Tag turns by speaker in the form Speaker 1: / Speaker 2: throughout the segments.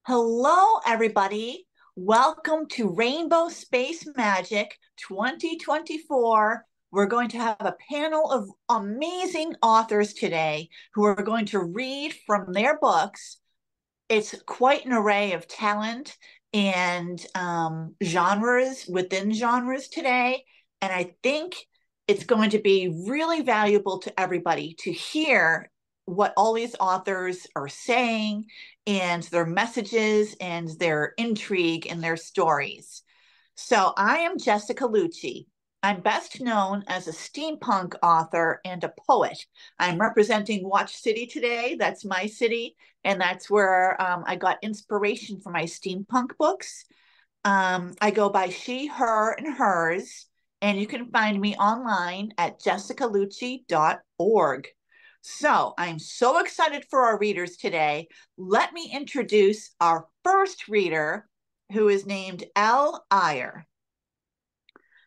Speaker 1: Hello, everybody. Welcome to Rainbow Space Magic 2024. We're going to have a panel of amazing authors today who are going to read from their books. It's quite an array of talent and genres within genres today. And I think it's going to be really valuable to everybody to hear what all these authors are saying and their messages and their intrigue and their stories. So I am Jessica Lucci. I'm best known as a steampunk author and a poet. I'm representing Watch City today. That's my city, and that's where I got inspiration for my steampunk books. I go by she, her, and hers, and you can find me online at jessicalucci.org. So I'm so excited for our readers today. Let me introduce our first reader, who is named Elle.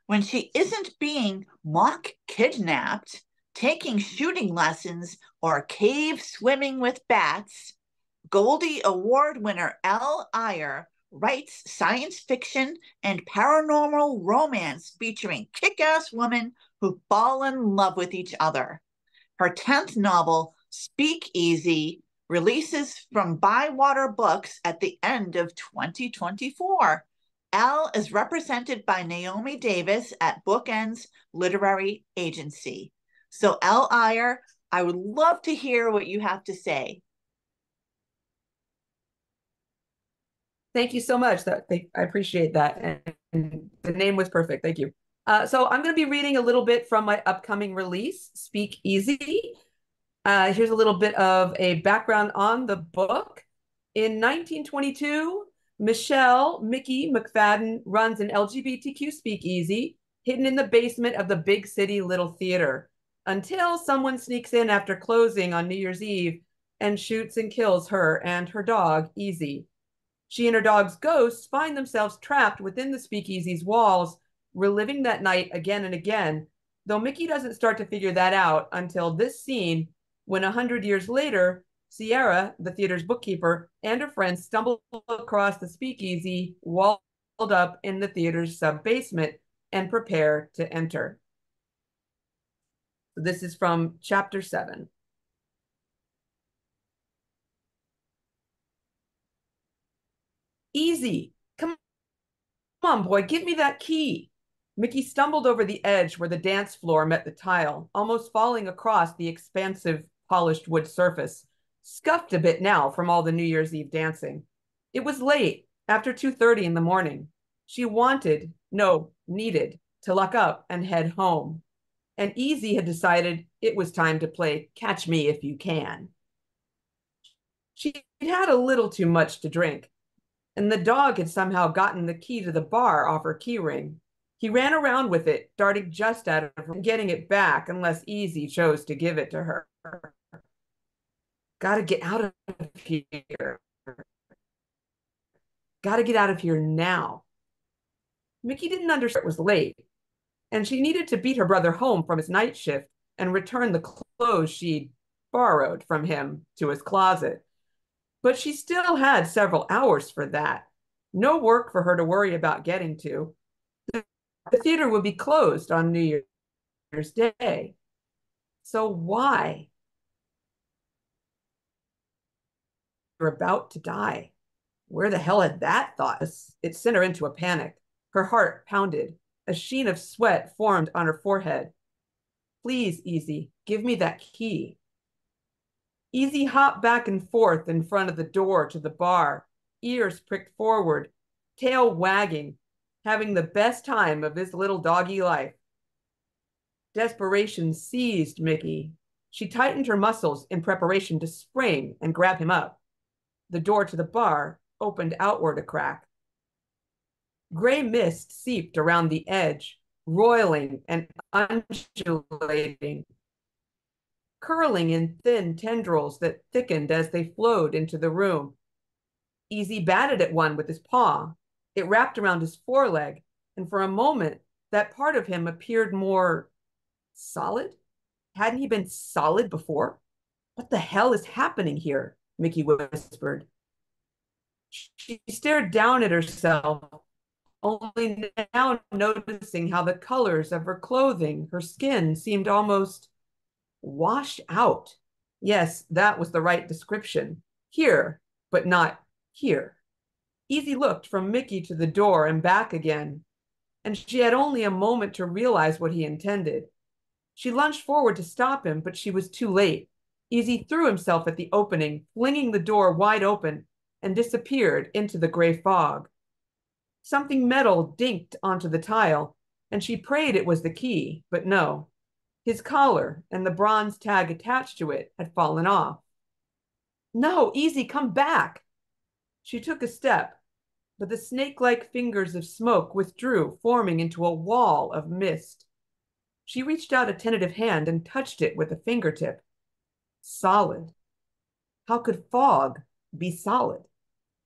Speaker 1: When she isn't being mock kidnapped, taking shooting lessons, or cave swimming with bats, Goldie Award winner Elle writes science fiction and paranormal romance featuring kick ass women who fall in love with each other. Her 10th novel, Speak Easy, releases from Bywater Books at the end of 2024. Elle is represented by Naomi Davis at Bookends Literary Agency. So, Elle Ayer, I would love to hear what you have to say.
Speaker 2: Thank you so much. I appreciate that. And the name was perfect. Thank you. So I'm going to be reading a little bit from my upcoming release, Speak Easy. Here's a little bit of a background on the book. In 1922, Michelle Mickey McFadden runs an LGBTQ speakeasy hidden in the basement of the big city Little Theater until someone sneaks in after closing on New Year's Eve and shoots and kills her and her dog, Easy. She and her dog's ghosts find themselves trapped within the speakeasy's walls, reliving that night again and again, though Mickey doesn't start to figure that out until this scene when 100 years later, Sierra, the theater's bookkeeper, and her friends stumble across the speakeasy walled up in the theater's sub-basement and prepare to enter. This is from chapter 7. Easy. Come on, boy, give me that key. Mickey stumbled over the edge where the dance floor met the tile, almost falling across the expansive, polished wood surface, scuffed a bit now from all the New Year's Eve dancing. It was late, after 2:30 in the morning. She needed to lock up and head home. And Easy had decided it was time to play Catch Me If You Can. She'd had a little too much to drink, and the dog had somehow gotten the key to the bar off her keyring. He ran around with it, darting just out of her and getting it back unless Easy chose to give it to her. Gotta get out of here. Gotta get out of here now. Mickey didn't understand it was late, and she needed to beat her brother home from his night shift and return the clothes she'd borrowed from him to his closet. But she still had several hours for that. No work for her to worry about getting to. The theater would be closed on New Year's Day. So why? You're about to die. Where the hell had that thought? It sent her into a panic. Her heart pounded. A sheen of sweat formed on her forehead. Please, Easy, give me that key. Easy hopped back and forth in front of the door to the bar, ears pricked forward, tail wagging, having the best time of his little doggy life. Desperation seized Mickey. She tightened her muscles in preparation to spring and grab him up. The door to the bar opened outward a crack. Gray mist seeped around the edge, roiling and undulating, curling in thin tendrils that thickened as they flowed into the room. Easy batted at one with his paw. It wrapped around his foreleg, and for a moment, that part of him appeared more solid. Hadn't he been solid before? What the hell is happening here? Mickey whispered. She stared down at herself, only now noticing how the colors of her clothing, her skin, seemed almost washed out. Yes, that was the right description. Here, but not here. Easy looked from Mickey to the door and back again, and she had only a moment to realize what he intended. She lunged forward to stop him, but she was too late. Easy threw himself at the opening, flinging the door wide open, and disappeared into the gray fog. Something metal dinked onto the tile, and she prayed it was the key, but no. His collar and the bronze tag attached to it had fallen off. No, Easy, come back. She took a step, but the snake-like fingers of smoke withdrew, forming into a wall of mist. She reached out a tentative hand and touched it with a fingertip. Solid. How could fog be solid?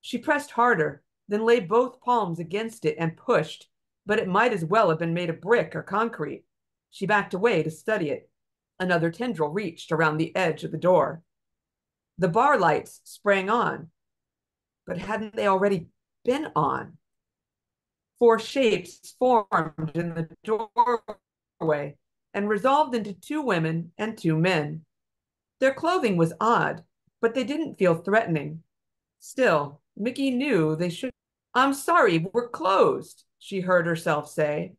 Speaker 2: She pressed harder, then laid both palms against it and pushed, but it might as well have been made of brick or concrete. She backed away to study it. Another tendril reached around the edge of the door. The bar lights sprang on, but hadn't they already been on? Four shapes formed in the doorway and resolved into two women and two men. Their clothing was odd, but they didn't feel threatening. Still, Mickey knew they should. I'm sorry, we're closed, she heard herself say.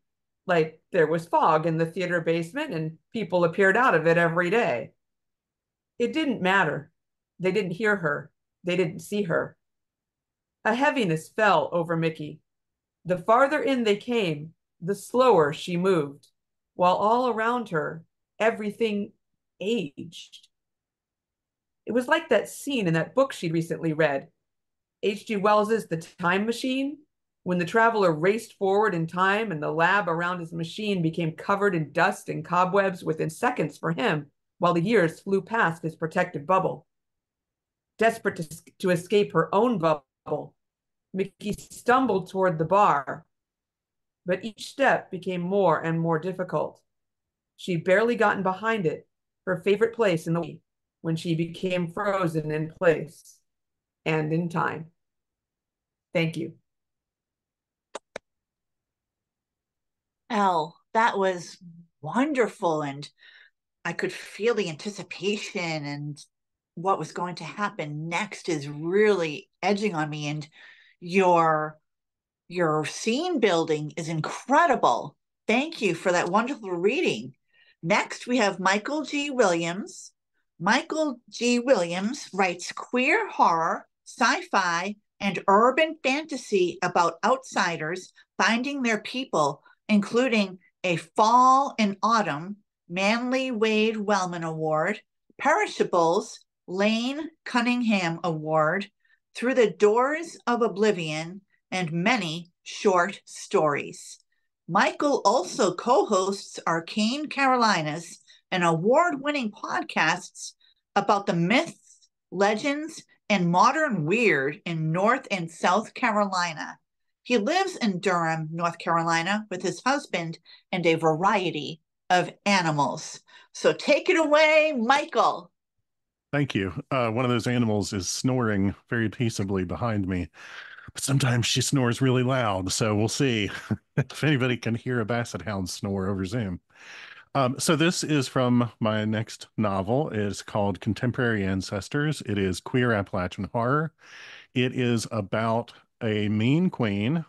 Speaker 2: Like there was fog in the theater basement and people appeared out of it every day. It didn't matter. They didn't hear her. They didn't see her. A heaviness fell over Mickey. The farther in they came, the slower she moved, while all around her, everything aged. It was like that scene in that book she'd recently read, H.G. Wells's The Time Machine, when the traveler raced forward in time and the lab around his machine became covered in dust and cobwebs within seconds for him, while the years flew past his protective bubble. Desperate to escape her own bubble, Mickey stumbled toward the bar, but each step became more and more difficult. She'd barely gotten behind it, her favorite place in the week, when she became frozen in place and in time. Thank you.
Speaker 1: Elle, that was wonderful. And I could feel the anticipation, and what was going to happen next is really edging on me. And your your scene building is incredible. Thank you for that wonderful reading. Next, we have Michael G. Williams. Michael G. Williams writes queer horror, sci-fi, and urban fantasy about outsiders finding their people, including A Fall in Autumn, Manly Wade Wellman Award, Perishables, Lane Cunningham Award, Through the Doors of Oblivion, and many short stories. Michael also co hosts Arcane Carolinas, an award winning podcasts about the myths, legends, and modern weird in North and South Carolina. He lives in Durham, North Carolina, with his husband and a variety of animals. So take it away, Michael.
Speaker 3: Thank you. One of those animals is snoring very peaceably behind me, but sometimes she snores really loud. So we'll see if anybody can hear a basset hound snore over Zoom. So this is from my next novel. It's called Contemporary Ancestors. It is queer Appalachian horror. It is about a mean queen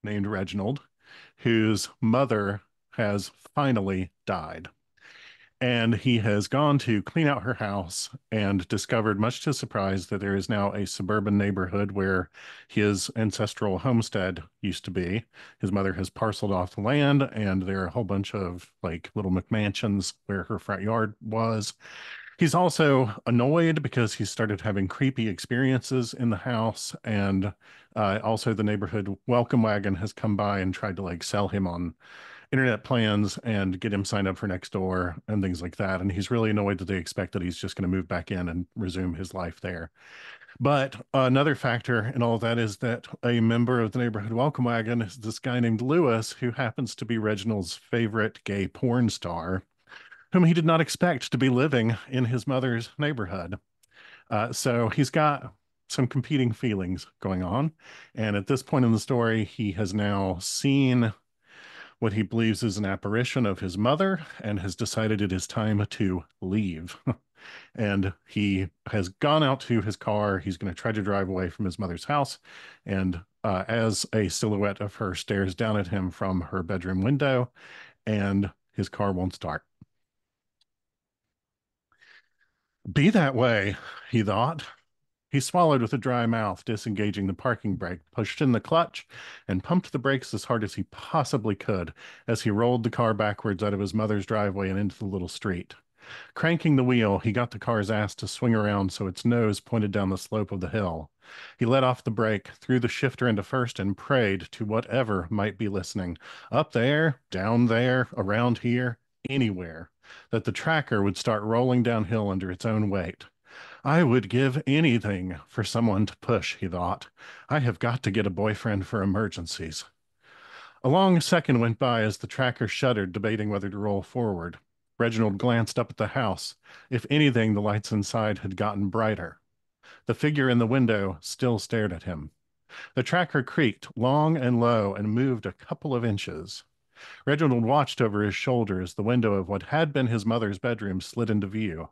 Speaker 3: named Reginald, whose mother has finally died. And he has gone to clean out her house and discovered, much to his surprise, that there is now a suburban neighborhood where his ancestral homestead used to be. His mother has parceled off the land, and there are a whole bunch of like little McMansions where her front yard was. He's also annoyed because he started having creepy experiences in the house, and also the neighborhood welcome wagon has come by and tried to like sell him on internet plans and get him signed up for Nextdoor and things like that. And he's really annoyed that they expect that he's just going to move back in and resume his life there. But another factor in all of that is that a member of the neighborhood welcome wagon is this guy named Lewis, who happens to be Reginald's favorite gay porn star, whom he did not expect to be living in his mother's neighborhood. So he's got some competing feelings going on. And at this point in the story, he has now seen what he believes is an apparition of his mother and has decided it is time to leave. And he has gone out to his car. He's going to try to drive away from his mother's house. And as a silhouette of her stares down at him from her bedroom window, and his car won't start. Be that way, he thought. He swallowed with a dry mouth, disengaging the parking brake, pushed in the clutch, and pumped the brakes as hard as he possibly could as he rolled the car backwards out of his mother's driveway and into the little street. Cranking the wheel, he got the car's ass to swing around so its nose pointed down the slope of the hill. He let off the brake, threw the shifter into first, and prayed to whatever might be listening, up there, down there, around here, anywhere, that the tracker would start rolling downhill under its own weight. I would give anything for someone to push, he thought. I have got to get a boyfriend for emergencies. A long second went by as the tracker shuddered, debating whether to roll forward. Reginald glanced up at the house. If anything, the lights inside had gotten brighter. The figure in the window still stared at him. The tracker creaked long and low and moved a couple of inches. Reginald watched over his shoulder as the window of what had been his mother's bedroom slid into view.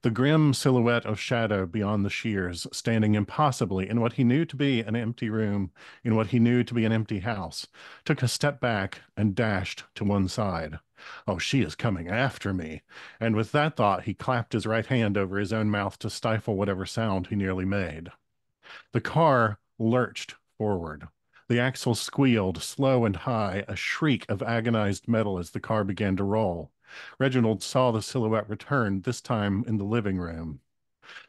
Speaker 3: The grim silhouette of shadow beyond the shears, standing impossibly in what he knew to be an empty room, in what he knew to be an empty house, took a step back and dashed to one side. Oh, she is coming after me. And with that thought, he clapped his right hand over his own mouth to stifle whatever sound he nearly made. The car lurched forward. The axle squealed, slow and high, a shriek of agonized metal as the car began to roll. Reginald saw the silhouette return, this time in the living room.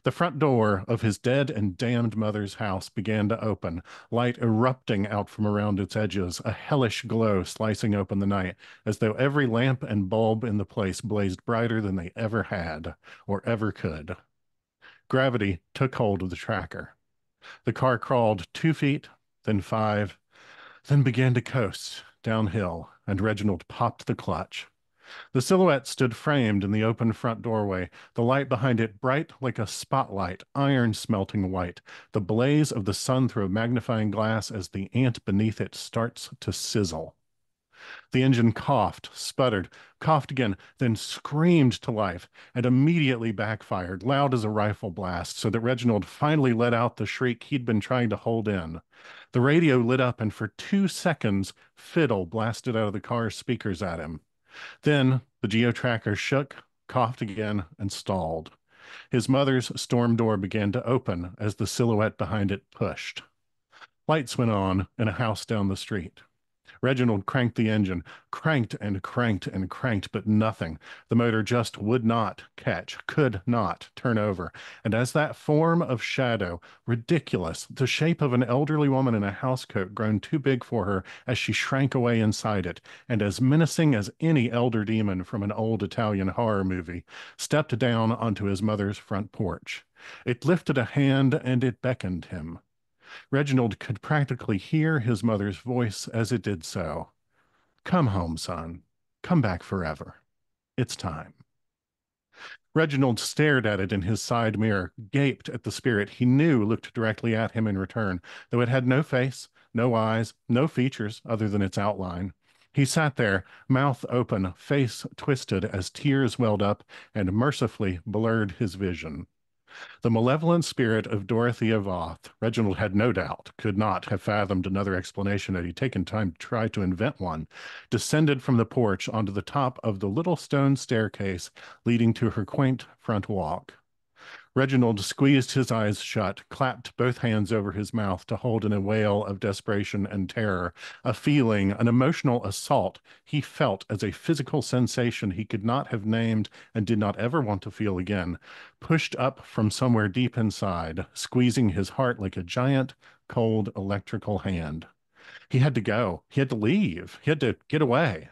Speaker 3: The front door of his dead and damned mother's house began to open, light erupting out from around its edges, a hellish glow slicing open the night, as though every lamp and bulb in the place blazed brighter than they ever had, or ever could. Gravity took hold of the tracker. The car crawled 2 feet, then 5, then began to coast downhill, and Reginald popped the clutch. The silhouette stood framed in the open front doorway, the light behind it bright like a spotlight, iron-smelting white, the blaze of the sun through a magnifying glass as the ant beneath it starts to sizzle. The engine coughed, sputtered, coughed again, then screamed to life, and immediately backfired, loud as a rifle blast, so that Reginald finally let out the shriek he'd been trying to hold in. The radio lit up, and for 2 seconds, Fiddle blasted out of the car's speakers at him. Then the geo-tracker shook, coughed again, and stalled. His mother's storm door began to open as the silhouette behind it pushed. Lights went on in a house down the street. Reginald cranked the engine, cranked and cranked and cranked, but nothing. The motor just would not catch, could not turn over. And as that form of shadow, ridiculous, the shape of an elderly woman in a housecoat grown too big for her as she shrank away inside it, and as menacing as any elder demon from an old Italian horror movie, stepped down onto his mother's front porch. It lifted a hand and it beckoned him. Reginald could practically hear his mother's voice as it did so. Come home, son. Come back forever. It's time. Reginald stared at it in his side mirror, gaped at the spirit he knew looked directly at him in return, though it had no face, no eyes, no features other than its outline. He sat there, mouth open, face twisted as tears welled up and mercifully blurred his vision. The malevolent spirit of Dorothea Voth, Reginald had no doubt, could not have fathomed another explanation had he taken time to try to invent one, descended from the porch onto the top of the little stone staircase leading to her quaint front walk. Reginald squeezed his eyes shut, clapped both hands over his mouth to hold in a wail of desperation and terror, a feeling, an emotional assault he felt as a physical sensation he could not have named and did not ever want to feel again, pushed up from somewhere deep inside, squeezing his heart like a giant, cold electrical hand. He had to go. He had to leave. He had to get away.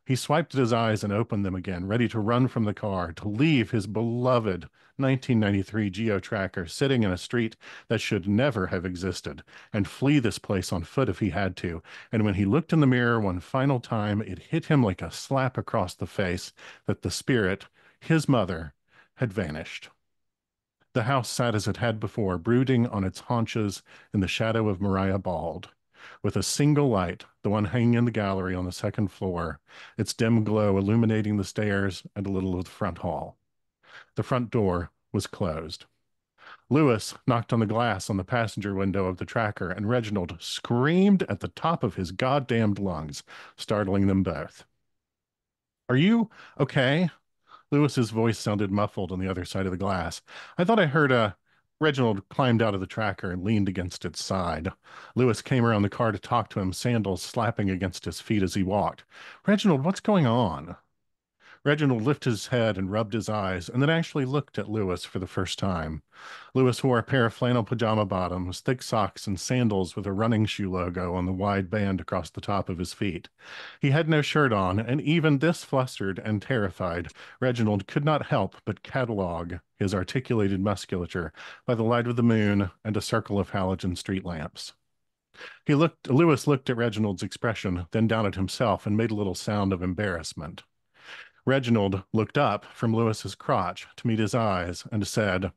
Speaker 3: He swiped at his eyes and opened them again, ready to run from the car, to leave his beloved 1993 geo-tracker sitting in a street that should never have existed, and flee this place on foot if he had to. And when he looked in the mirror one final time, it hit him like a slap across the face that the spirit, his mother, had vanished. The house sat as it had before, brooding on its haunches in the shadow of Maria Bald, with a single light, the one hanging in the gallery on the second floor, its dim glow illuminating the stairs and a little of the front hall. The front door was closed. Lewis knocked on the glass on the passenger window of the tracker, and Reginald screamed at the top of his goddamned lungs, startling them both. Are you okay? Lewis's voice sounded muffled on the other side of the glass. I thought I heard a... Reginald climbed out of the tracker and leaned against its side. Lewis came around the car to talk to him, sandals slapping against his feet as he walked. Reginald, what's going on? Reginald lifted his head and rubbed his eyes, and then actually looked at Lewis for the first time. Lewis wore a pair of flannel pajama bottoms, thick socks, and sandals with a running shoe logo on the wide band across the top of his feet. He had no shirt on, and even this flustered and terrified, Reginald could not help but catalogue his articulated musculature by the light of the moon and a circle of halogen street lamps. Lewis looked at Reginald's expression, then down at himself, and made a little sound of embarrassment. Reginald looked up from Lewis's crotch to meet his eyes and said,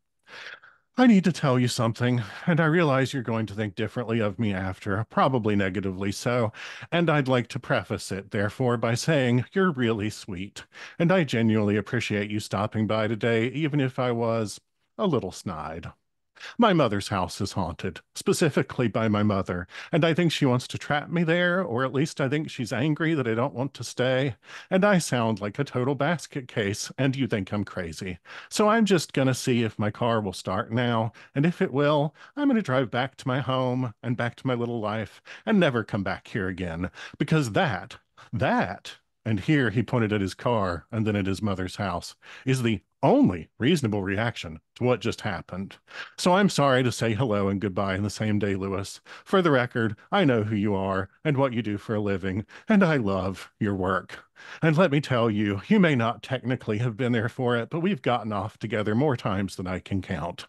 Speaker 3: I need to tell you something, and I realize you're going to think differently of me after, probably negatively so, and I'd like to preface it, therefore, by saying you're really sweet, and I genuinely appreciate you stopping by today, even if I was a little snide. My mother's house is haunted, specifically by my mother, and I think she wants to trap me there, or at least I think she's angry that I don't want to stay. And I sound like a total basket case, and you think I'm crazy. So I'm just gonna see if my car will start now, and if it will, I'm gonna drive back to my home and back to my little life and never come back here again, because that, and here he pointed at his car and then at his mother's house, is the only reasonable reaction to what just happened. So I'm sorry to say hello and goodbye in the same day, Lewis. For the record, I know who you are and what you do for a living, and I love your work. And let me tell you, you may not technically have been there for it, but we've gotten off together more times than I can count.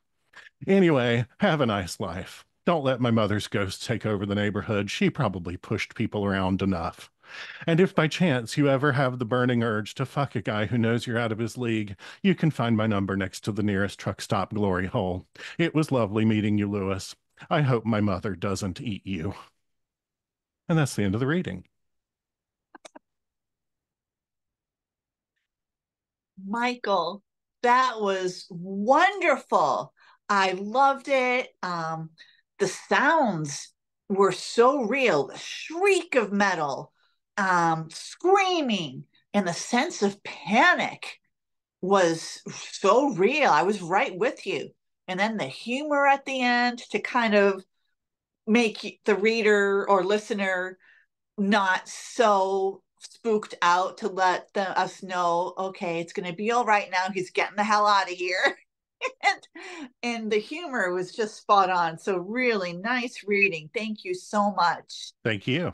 Speaker 3: Anyway, have a nice life. Don't let my mother's ghost take over the neighborhood. She probably pushed people around enough. And if by chance you ever have the burning urge to fuck a guy who knows you're out of his league, you can find my number next to the nearest truck stop glory hole. It was lovely meeting you, Lewis. I hope my mother doesn't eat you. And that's the end of the reading.
Speaker 1: Michael, that was wonderful. I loved it. The sounds were so real. The shriek of metal, screaming, and the sense of panic was so real. I was right with you. And then the humor at the end to kind of make the reader or listener not so spooked out, to let us know, okay, it's going to be all right now. He's getting the hell out of here. and, and the humor was just spot on. So really nice reading. Thank you so much.
Speaker 3: Thank you.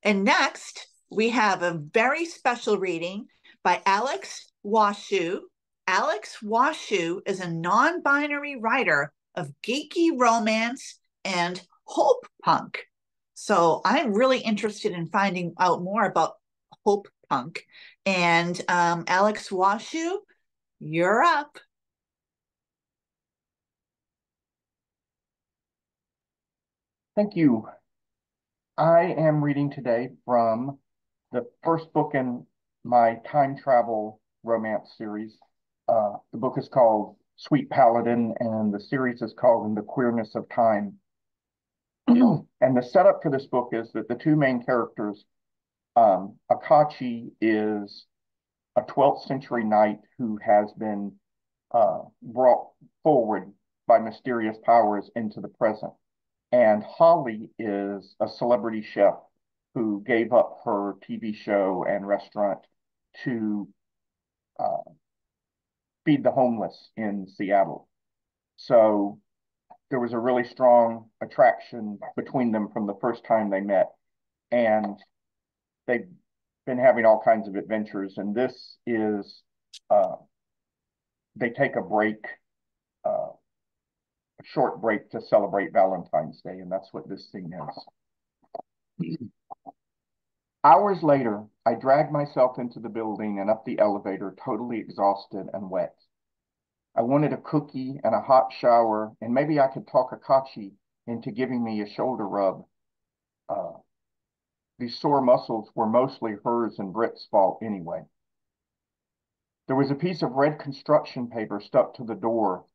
Speaker 1: And next, we have a very special reading by Alex Washoe. Alex Washoe is a non-binary writer of geeky romance and hope punk. So I'm really interested in finding out more about hope punk. And Alex Washoe, you're up.
Speaker 4: Thank you. I am reading today from the first book in my time travel romance series. The book is called Sweet Paladin, and the series is called In the Queerness of Time. And the setup for this book is that the two main characters, Akachi is a 12th century knight who has been brought forward by mysterious powers into the present. And Holly is a celebrity chef who gave up her TV show and restaurant to feed the homeless in Seattle. So there was a really strong attraction between them from the first time they met. And they've been having all kinds of adventures. And this is, they take a break, a short break to celebrate Valentine's Day. And that's what this scene is. Hours later, I dragged myself into the building and up the elevator, totally exhausted and wet. I wanted a cookie and a hot shower, and maybe I could talk Akachi into giving me a shoulder rub. These sore muscles were mostly hers and Britt's fault anyway. There was a piece of red construction paper stuck to the door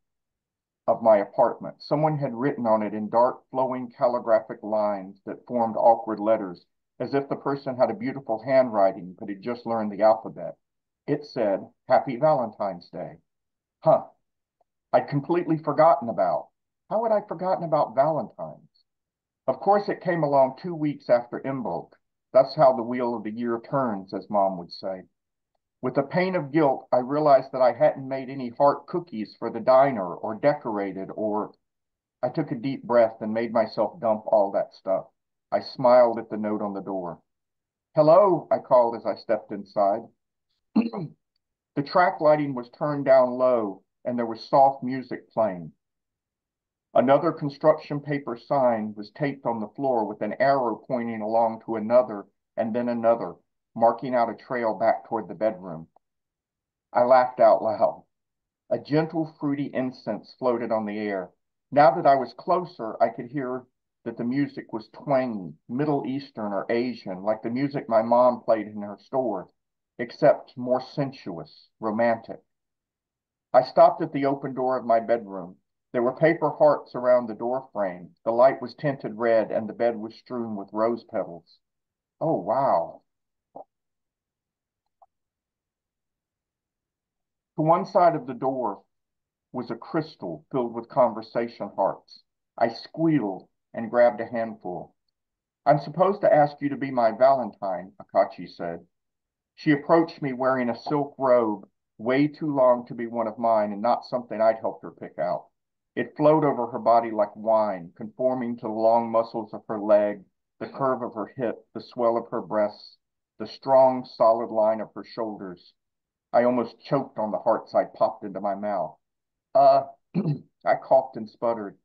Speaker 4: of my apartment. Someone had written on it in dark, flowing calligraphic lines that formed awkward letters, as if the person had a beautiful handwriting but had just learned the alphabet. It said, Happy Valentine's Day. Huh. I'd completely forgotten about. How had I forgotten about Valentine's? Of course, it came along 2 weeks after Imbolc. That's how the wheel of the year turns, as Mom would say. With a pain of guilt, I realized that I hadn't made any heart cookies for the diner or decorated or... I took a deep breath and made myself dump all that stuff. I smiled at the note on the door. Hello, I called as I stepped inside. The track lighting was turned down low and there was soft music playing. Another construction paper sign was taped on the floor with an arrow pointing along to another and then another, marking out a trail back toward the bedroom. I laughed out loud. A gentle, fruity incense floated on the air. Now that I was closer, I could hear that the music was twangy, Middle Eastern or Asian, like the music my mom played in her store, except more sensuous, romantic. I stopped at the open door of my bedroom. There were paper hearts around the door frame. The light was tinted red and the bed was strewn with rose petals. Oh, wow. To one side of the door was a crystal filled with conversation hearts. I squealed and grabbed a handful. I'm supposed to ask you to be my Valentine, Akachi said. She approached me wearing a silk robe, way too long to be one of mine and not something I'd helped her pick out. It flowed over her body like wine, conforming to the long muscles of her leg, the curve of her hip, the swell of her breasts, the strong, solid line of her shoulders. I almost choked on the hearts I'd popped into my mouth. I coughed and sputtered.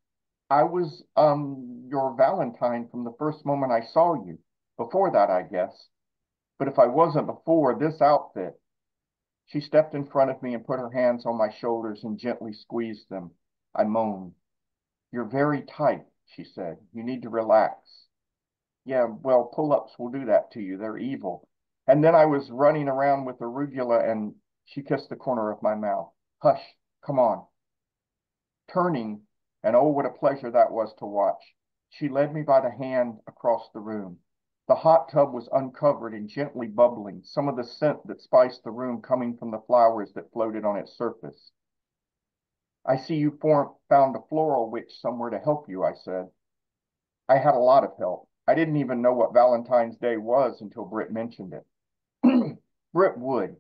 Speaker 4: I was, your Valentine from the first moment I saw you. Before that, I guess. But if I wasn't before, this outfit. She stepped in front of me and put her hands on my shoulders and gently squeezed them. I moaned. You're very tight, she said. You need to relax. Yeah, well, pull-ups will do that to you. They're evil. And then I was running around with arugula and she kissed the corner of my mouth. Hush, come on. Turning, and oh, what a pleasure that was to watch. She led me by the hand across the room. The hot tub was uncovered and gently bubbling, some of the scent that spiced the room coming from the flowers that floated on its surface. I see you found a floral witch somewhere to help you, I said. I had a lot of help. I didn't even know what Valentine's Day was until Britt mentioned it. Britt would.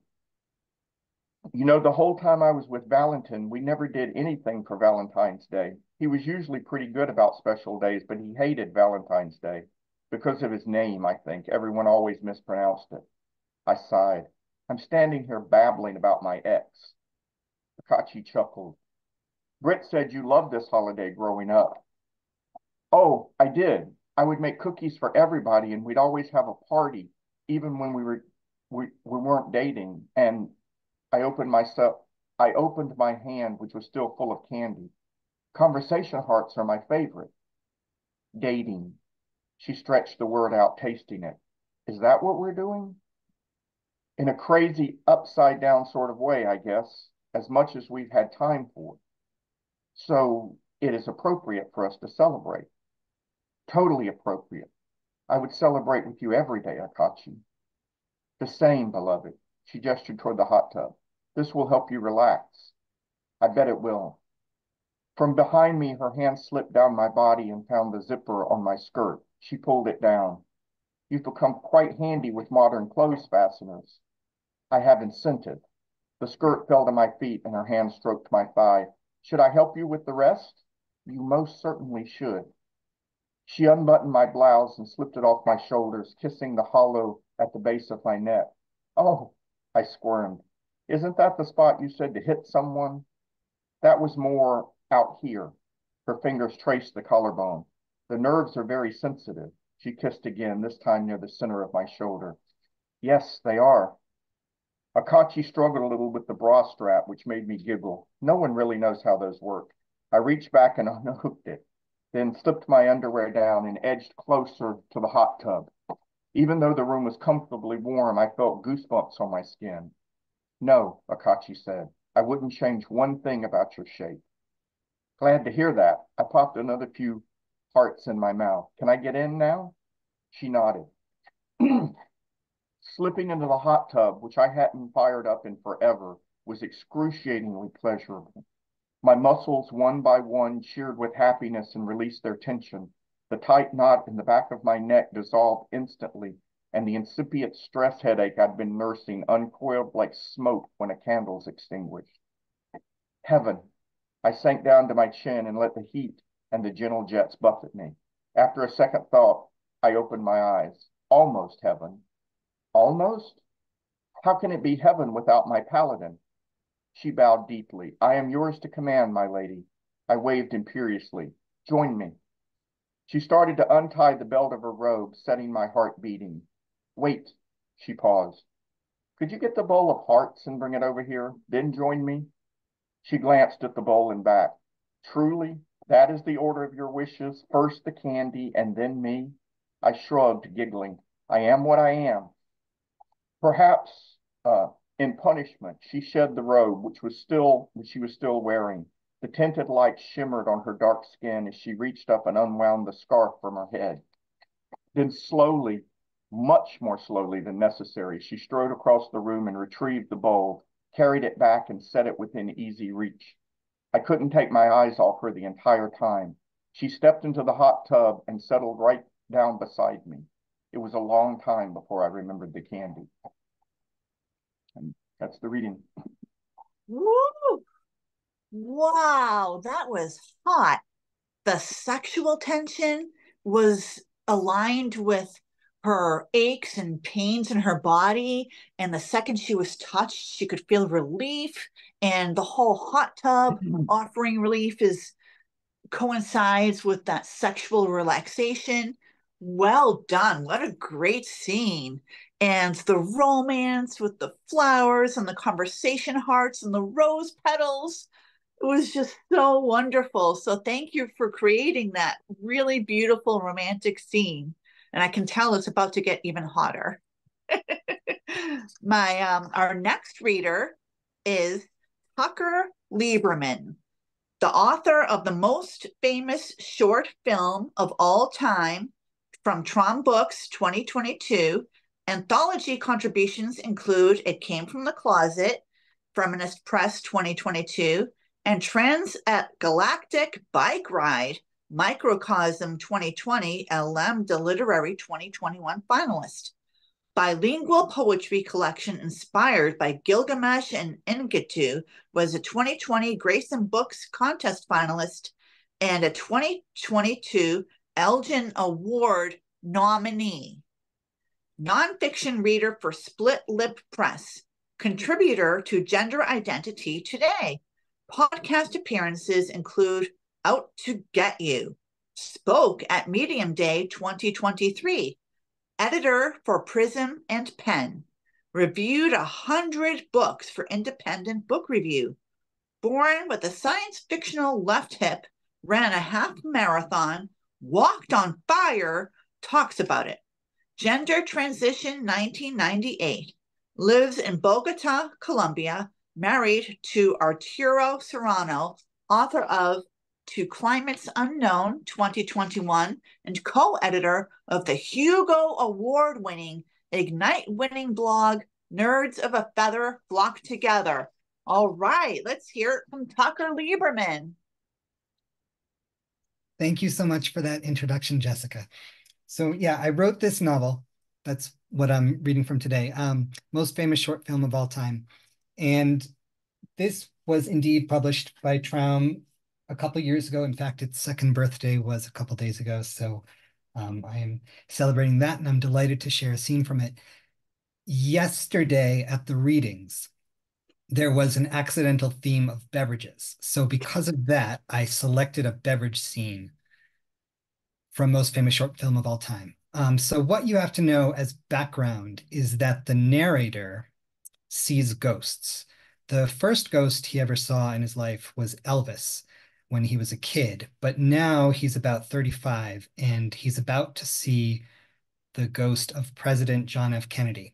Speaker 4: You know, the whole time I was with Valentin, we never did anything for Valentine's Day. He was usually pretty good about special days, but he hated Valentine's Day. Because of his name, I think. Everyone always mispronounced it. I sighed. I'm standing here babbling about my ex. Akachi chuckled. Britt said you loved this holiday growing up. Oh, I did. I would make cookies for everybody, and we'd always have a party, even when we weren't dating. And I opened my hand, which was still full of candy. Conversation hearts are my favorite. Dating. She stretched the word out, tasting it. Is that what we're doing? In a crazy, upside-down sort of way, I guess, as much as we've had time for. So it is appropriate for us to celebrate. Totally appropriate. I would celebrate with you every day, Akachi. The same, beloved. She gestured toward the hot tub. This will help you relax. I bet it will. From behind me, her hand slipped down my body and found the zipper on my skirt. She pulled it down. You've become quite handy with modern clothes fasteners. I have incentive. The skirt fell to my feet and her hand stroked my thigh. Should I help you with the rest? You most certainly should. She unbuttoned my blouse and slipped it off my shoulders, kissing the hollow at the base of my neck. Oh, I squirmed. Isn't that the spot you said to hit someone? That was more out here. Her fingers traced the collarbone. The nerves are very sensitive. She kissed again, this time near the center of my shoulder. Yes, they are. Akachi struggled a little with the bra strap, which made me giggle. No one really knows how those work. I reached back and unhooked it, then slipped my underwear down and edged closer to the hot tub. Even though the room was comfortably warm, I felt goosebumps on my skin. No, Akachi said, I wouldn't change one thing about your shape. Glad to hear that. I popped another few hearts in my mouth. Can I get in now? She nodded. Slipping into the hot tub, which I hadn't fired up in forever, was excruciatingly pleasurable. My muscles, one by one, cheered with happiness and released their tension. The tight knot in the back of my neck dissolved instantly, and the incipient stress headache I'd been nursing uncoiled like smoke when a candle's extinguished. Heaven! I sank down to my chin and let the heat and the gentle jets buffet me. After a second thought, I opened my eyes. Almost heaven. Almost? How can it be heaven without my paladin? She bowed deeply. I am yours to command, my lady. I waved imperiously. Join me. She started to untie the belt of her robe, setting my heart beating. Wait, she paused. Could you get the bowl of hearts and bring it over here? Then join me? She glanced at the bowl and back. Truly, that is the order of your wishes, first the candy and then me? I shrugged, giggling. I am what I am. Perhaps, in punishment, she shed the robe, which she was still wearing. The tinted light shimmered on her dark skin as she reached up and unwound the scarf from her head. Then slowly, much more slowly than necessary, she strode across the room and retrieved the bowl, carried it back and set it within easy reach. I couldn't take my eyes off her the entire time. She stepped into the hot tub and settled right down beside me. It was a long time before I remembered the candy. And that's the reading.
Speaker 1: Woo! Wow, that was hot. The sexual tension was aligned with her aches and pains in her body. And the second she was touched, she could feel relief. And the whole hot tub offering relief coincides with that sexual relaxation. Well done. What a great scene. And the romance with the flowers and the conversation hearts and the rose petals. It was just so wonderful. So thank you for creating that really beautiful romantic scene. And I can tell it's about to get even hotter. Our next reader is Tucker Lieberman, the author of the most famous short film of all time from Trom Books 2022. Anthology contributions include It Came from the Closet, Feminist Press 2022, and Transgalactic Bike Ride, Microcosm 2020, Lambda Literary 2021 finalist. Bilingual poetry collection inspired by Gilgamesh and Enkidu was a 2020 Grayson Books contest finalist and a 2022 Elgin Award nominee. Nonfiction reader for Split Lip Press, contributor to Gender Identity Today. Podcast appearances include Out to Get You, spoke at Medium Day 2023, editor for Prism and Pen, reviewed 100 books for Independent Book Review, born with a science fictional left hip, ran a half marathon, walked on fire, talks about it. Gender transition 1998, lives in Bogota, Colombia, married to Arturo Serrano, author of To Climates Unknown 2021 and co-editor of the Hugo Award-winning, Ignite-winning blog, Nerds of a Feather Flock Together. All right, let's hear it from Tucker Lieberman.
Speaker 5: Thank you so much for that introduction, Jessica. So yeah, I wrote this novel. That's what I'm reading from today. Most famous short film of all time. And this was indeed published by Traum a couple years ago. In fact, its second birthday was a couple days ago. So I am celebrating that, and I'm delighted to share a scene from it. Yesterday at the readings, there was an accidental theme of beverages. So because of that, I selected a beverage scene from most famous short film of all time. So what you have to know as background is that the narrator sees ghosts. The first ghost he ever saw in his life was Elvis when he was a kid, but now he's about 35 and he's about to see the ghost of President John F. Kennedy.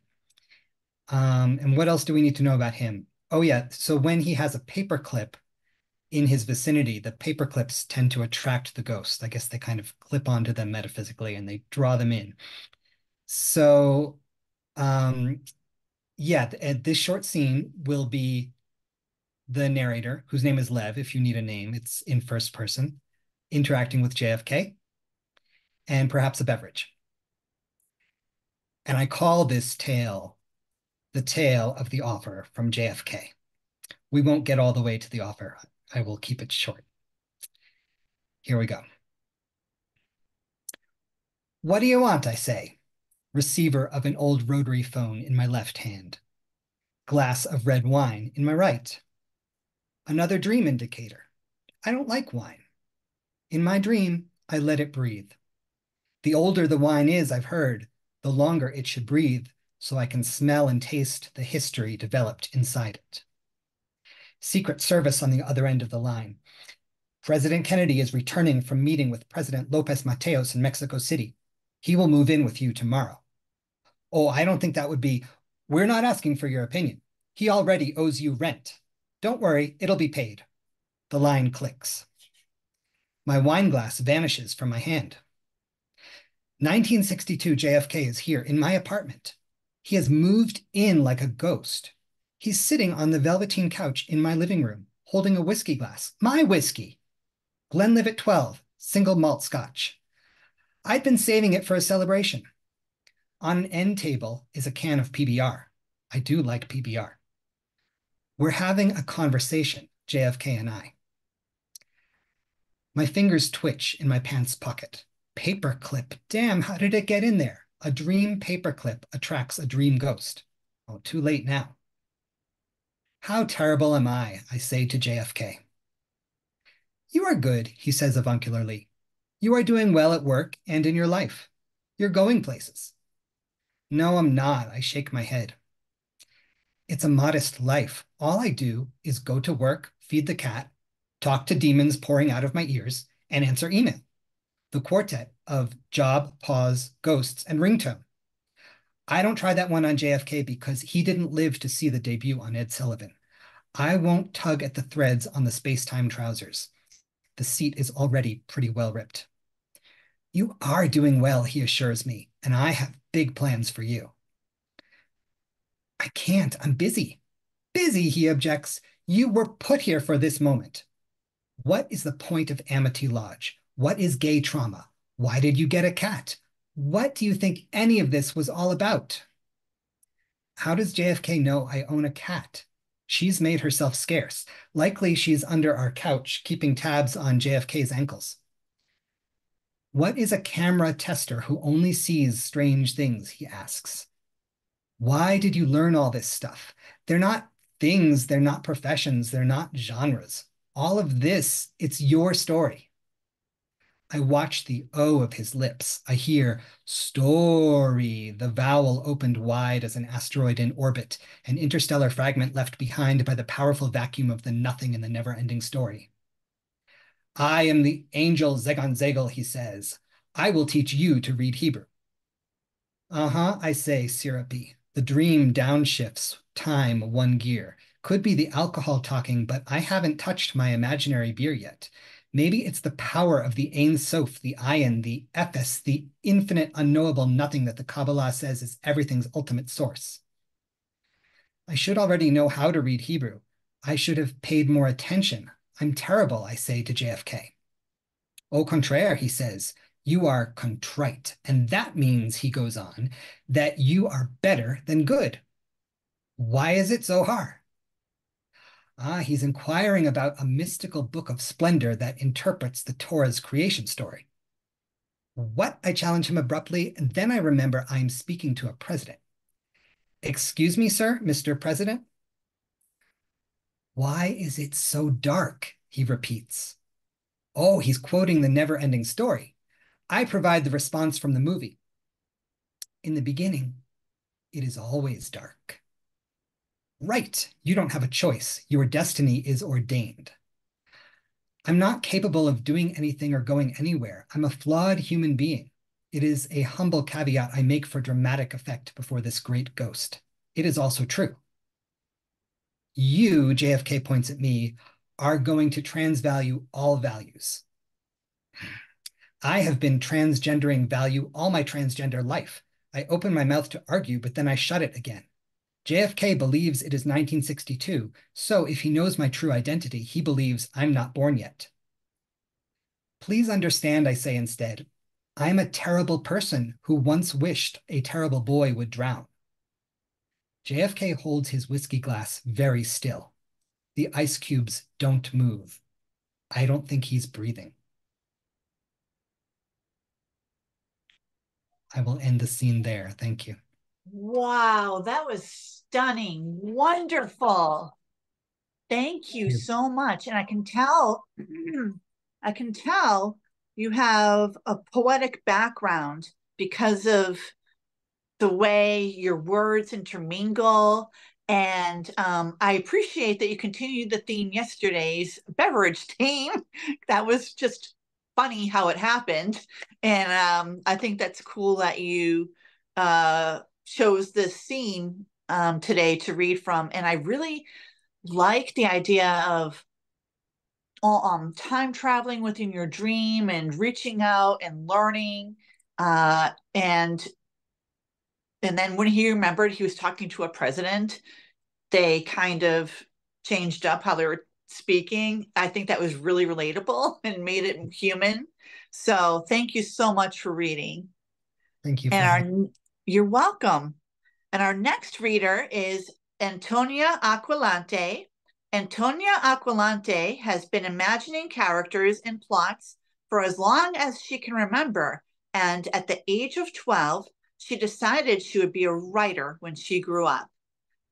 Speaker 5: And what else do we need to know about him? Oh, yeah. So when he has a paperclip in his vicinity, the paperclips tend to attract the ghosts. I guess they kind of clip onto them metaphysically and they draw them in. So, yeah, this short scene will be the narrator, whose name is Lev, if you need a name, it's in first person, interacting with JFK and perhaps a beverage. And I call this tale the tale of the offer from JFK. We won't get all the way to the offer. I will keep it short. Here we go. What do you want, I say, receiver of an old rotary phone in my left hand, glass of red wine in my right. Another dream indicator. I don't like wine. In my dream, I let it breathe. The older the wine is, I've heard, the longer it should breathe, so I can smell and taste the history developed inside it. Secret Service on the other end of the line. President Kennedy is returning from meeting with President Lopez Mateos in Mexico City. He will move in with you tomorrow. Oh, I don't think that would be. We're not asking for your opinion. He already owes you rent. Don't worry, it'll be paid. The line clicks. My wine glass vanishes from my hand. 1962 JFK is here in my apartment. He has moved in like a ghost. He's sitting on the velveteen couch in my living room, holding a whiskey glass. My whiskey. Glenlivet 12, single malt scotch. I'd been saving it for a celebration. On an end table is a can of PBR. I do like PBR. We're having a conversation, JFK and I. My fingers twitch in my pants pocket. Paperclip. Damn, how did it get in there? A dream paperclip attracts a dream ghost. Oh, too late now. How terrible am I say to JFK. You are good, he says avuncularly. You are doing well at work and in your life. You're going places. No, I'm not, I shake my head. It's a modest life. All I do is go to work, feed the cat, talk to demons pouring out of my ears, and answer email. The quartet of job, pause, ghosts, and ringtone. I don't try that one on JFK because he didn't live to see the debut on Ed Sullivan. I won't tug at the threads on the space-time trousers. The seat is already pretty well ripped. You are doing well, he assures me, and I have big plans for you. I can't, I'm busy. Busy, he objects. You were put here for this moment. What is the point of Amity Lodge? What is gay trauma? Why did you get a cat? What do you think any of this was all about? How does JFK know I own a cat? She's made herself scarce. Likely she's under our couch, keeping tabs on JFK's ankles. What is a camera tester who only sees strange things, he asks. Why did you learn all this stuff? They're not things, they're not professions, they're not genres. All of this, it's your story. I watch the O of his lips. I hear story, the vowel opened wide as an asteroid in orbit, an interstellar fragment left behind by the powerful vacuum of the nothing in the never-ending story. I am the angel Zegon Zegel, he says. I will teach you to read Hebrew. Uh-huh, I say, syrupy. The dream downshifts, time one gear. Could be the alcohol talking, but I haven't touched my imaginary beer yet. Maybe it's the power of the Ein Sof, the Ayin, the Ephes, the infinite unknowable nothing that the Kabbalah says is everything's ultimate source. I should already know how to read Hebrew. I should have paid more attention. I'm terrible, I say to JFK. Au contraire, he says, you are contrite. And that means, he goes on, that you are better than good. Why is it so hard? He's inquiring about a mystical book of splendor that interprets the Torah's creation story. What? I challenge him abruptly, and then I remember I am speaking to a president. Excuse me, sir, Mr. President? Why is it so dark? He repeats. Oh, he's quoting the never-ending story. I provide the response from the movie. In the beginning, it is always dark. Right, you don't have a choice. Your destiny is ordained. I'm not capable of doing anything or going anywhere. I'm a flawed human being. It is a humble caveat I make for dramatic effect before this great ghost. It is also true. You, JFK points at me, are going to transvalue all values. I have been transgendering value all my transgender life. I open my mouth to argue, but then I shut it again. JFK believes it is 1962, so if he knows my true identity, he believes I'm not born yet. Please understand, I say instead, I'm a terrible person who once wished a terrible boy would drown. JFK holds his whiskey glass very still. The ice cubes don't move. I don't think he's breathing. I will end the scene there. Thank you.
Speaker 1: Wow, that was stunning. Wonderful. Thank you so much. And I can tell, I can tell you have a poetic background because of the way your words intermingle. And I appreciate that you continued the theme yesterday's beverage theme. That was just funny how it happened. And I think that's cool that you chose this scene today to read from. And I really like the idea of time traveling within your dream and reaching out and learning. And then when he remembered he was talking to a president, they kind of changed up how they were speaking. I think that was really relatable and made it human. So thank you so much for reading.
Speaker 5: Thank you.
Speaker 1: And you're welcome. And our next reader is Antonia Aquilante. Antonia Aquilante has been imagining characters and plots for as long as she can remember. And at the age of 12, she decided she would be a writer when she grew up.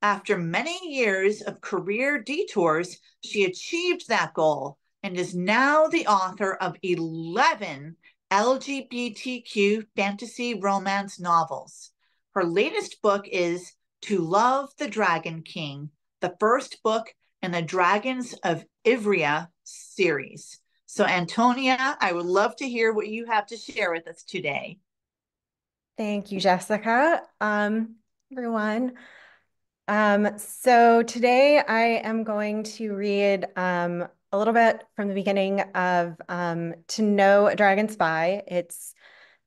Speaker 1: After many years of career detours, she achieved that goal and is now the author of 11 LGBTQ fantasy romance novels. Her latest book is To Love the Dragon King, the first book in the Dragons of Ivrea series. So, Antonia, I would love to hear what you have to share with us today.
Speaker 6: Thank you, Jessica. Everyone. So today I am going to read a little bit from the beginning of To Know a Dragon Spy. It's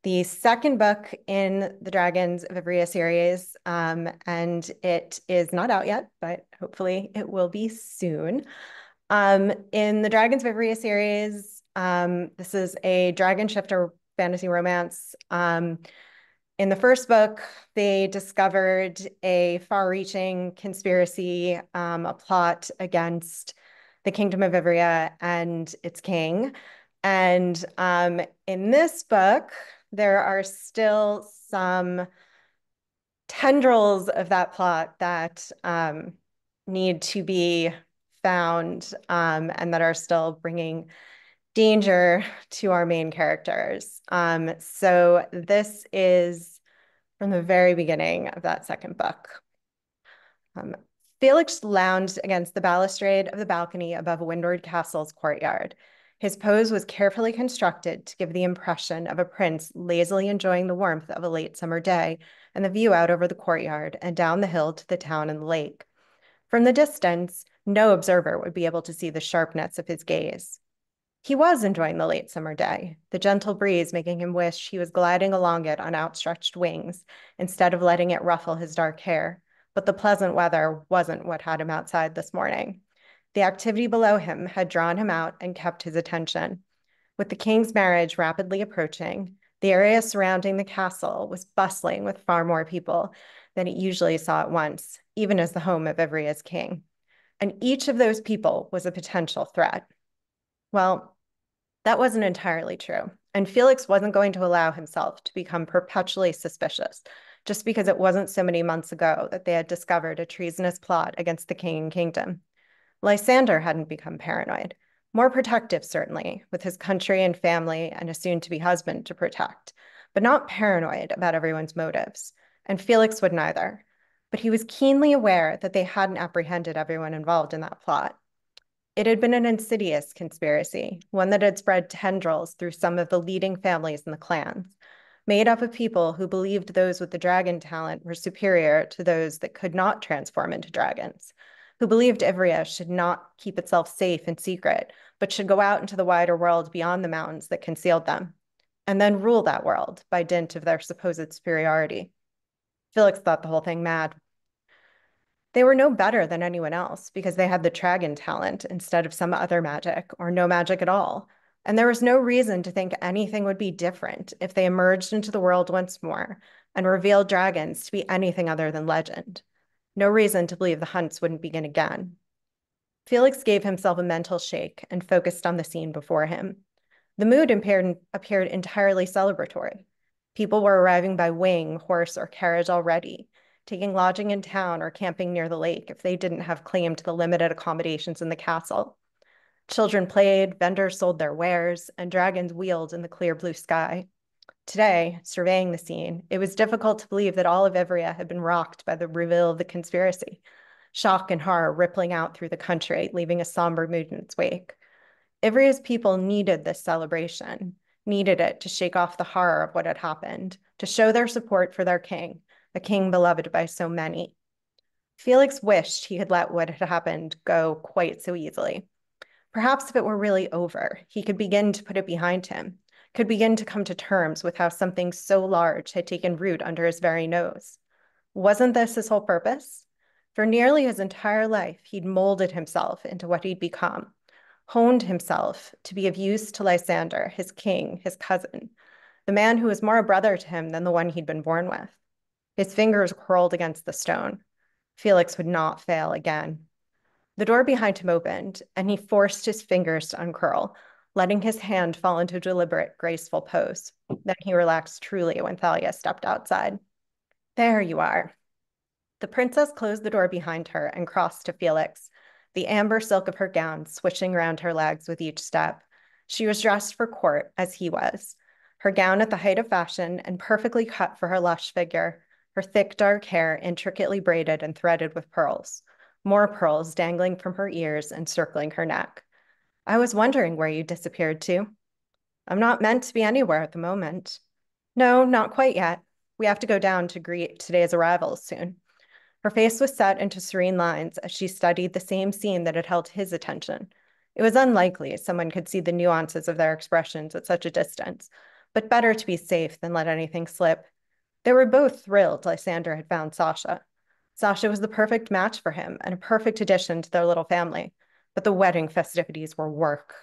Speaker 6: the second book in the Dragons of Ivrea series, and it is not out yet, but hopefully it will be soon. In the Dragons of Ivrea series, this is a dragon shifter fantasy romance. In the first book, they discovered a far-reaching conspiracy, a plot against the Kingdom of Ivrea and its king. And in this book, there are still some tendrils of that plot that need to be found and that are still bringing danger to our main characters. So this is from the very beginning of that second book. Felix lounged against the balustrade of the balcony above Windward Castle's courtyard. His pose was carefully constructed to give the impression of a prince lazily enjoying the warmth of a late summer day and the view out over the courtyard and down the hill to the town and the lake. From the distance, no observer would be able to see the sharpness of his gaze. He was enjoying the late summer day, the gentle breeze making him wish he was gliding along it on outstretched wings instead of letting it ruffle his dark hair. But the pleasant weather wasn't what had him outside this morning. The activity below him had drawn him out and kept his attention. With the king's marriage rapidly approaching, the area surrounding the castle was bustling with far more people than it usually saw at once, even as the home of Ivrea's king. And each of those people was a potential threat. Well, that wasn't entirely true, and Felix wasn't going to allow himself to become perpetually suspicious just because it wasn't so many months ago that they had discovered a treasonous plot against the king and kingdom. Lysander hadn't become paranoid, more protective certainly, with his country and family and a soon-to-be husband to protect, but not paranoid about everyone's motives, and Felix would neither. But he was keenly aware that they hadn't apprehended everyone involved in that plot. It had been an insidious conspiracy, one that had spread tendrils through some of the leading families in the clans, made up of people who believed those with the dragon talent were superior to those that could not transform into dragons, who believed Ivrea should not keep itself safe and secret, but should go out into the wider world beyond the mountains that concealed them, and then rule that world by dint of their supposed superiority. Felix thought the whole thing mad. They were no better than anyone else because they had the dragon talent instead of some other magic or no magic at all. And there was no reason to think anything would be different if they emerged into the world once more and revealed dragons to be anything other than legend. No reason to believe the hunts wouldn't begin again. Felix gave himself a mental shake and focused on the scene before him. The mood appeared entirely celebratory. People were arriving by wing, horse, or carriage already, taking lodging in town or camping near the lake if they didn't have claim to the limited accommodations in the castle. Children played, vendors sold their wares, and dragons wheeled in the clear blue sky. Today, surveying the scene, it was difficult to believe that all of Ivrea had been rocked by the reveal of the conspiracy. Shock and horror rippling out through the country, leaving a somber mood in its wake. Ivrea's people needed this celebration, needed it to shake off the horror of what had happened, to show their support for their king, a king beloved by so many. Felix wished he had let what had happened go quite so easily. Perhaps if it were really over, he could begin to put it behind him, could begin to come to terms with how something so large had taken root under his very nose. Wasn't this his whole purpose? For nearly his entire life, he'd molded himself into what he'd become, honed himself to be of use to Lysander, his king, his cousin, the man who was more a brother to him than the one he'd been born with. His fingers curled against the stone. Felix would not fail again. The door behind him opened, and he forced his fingers to uncurl, letting his hand fall into a deliberate, graceful pose. Then he relaxed truly when Thalia stepped outside. There you are. The princess closed the door behind her and crossed to Felix, the amber silk of her gown swishing around her legs with each step. She was dressed for court, as he was, her gown at the height of fashion and perfectly cut for her lush figure, her thick dark hair intricately braided and threaded with pearls, more pearls dangling from her ears and circling her neck. I was wondering where you disappeared to. I'm not meant to be anywhere at the moment. No, not quite yet. We have to go down to greet today's arrivals soon. Her face was set into serene lines as she studied the same scene that had held his attention. It was unlikely someone could see the nuances of their expressions at such a distance, but better to be safe than let anything slip. They were both thrilled Lysander had found Sasha. Sasha was the perfect match for him and a perfect addition to their little family, but the wedding festivities were work.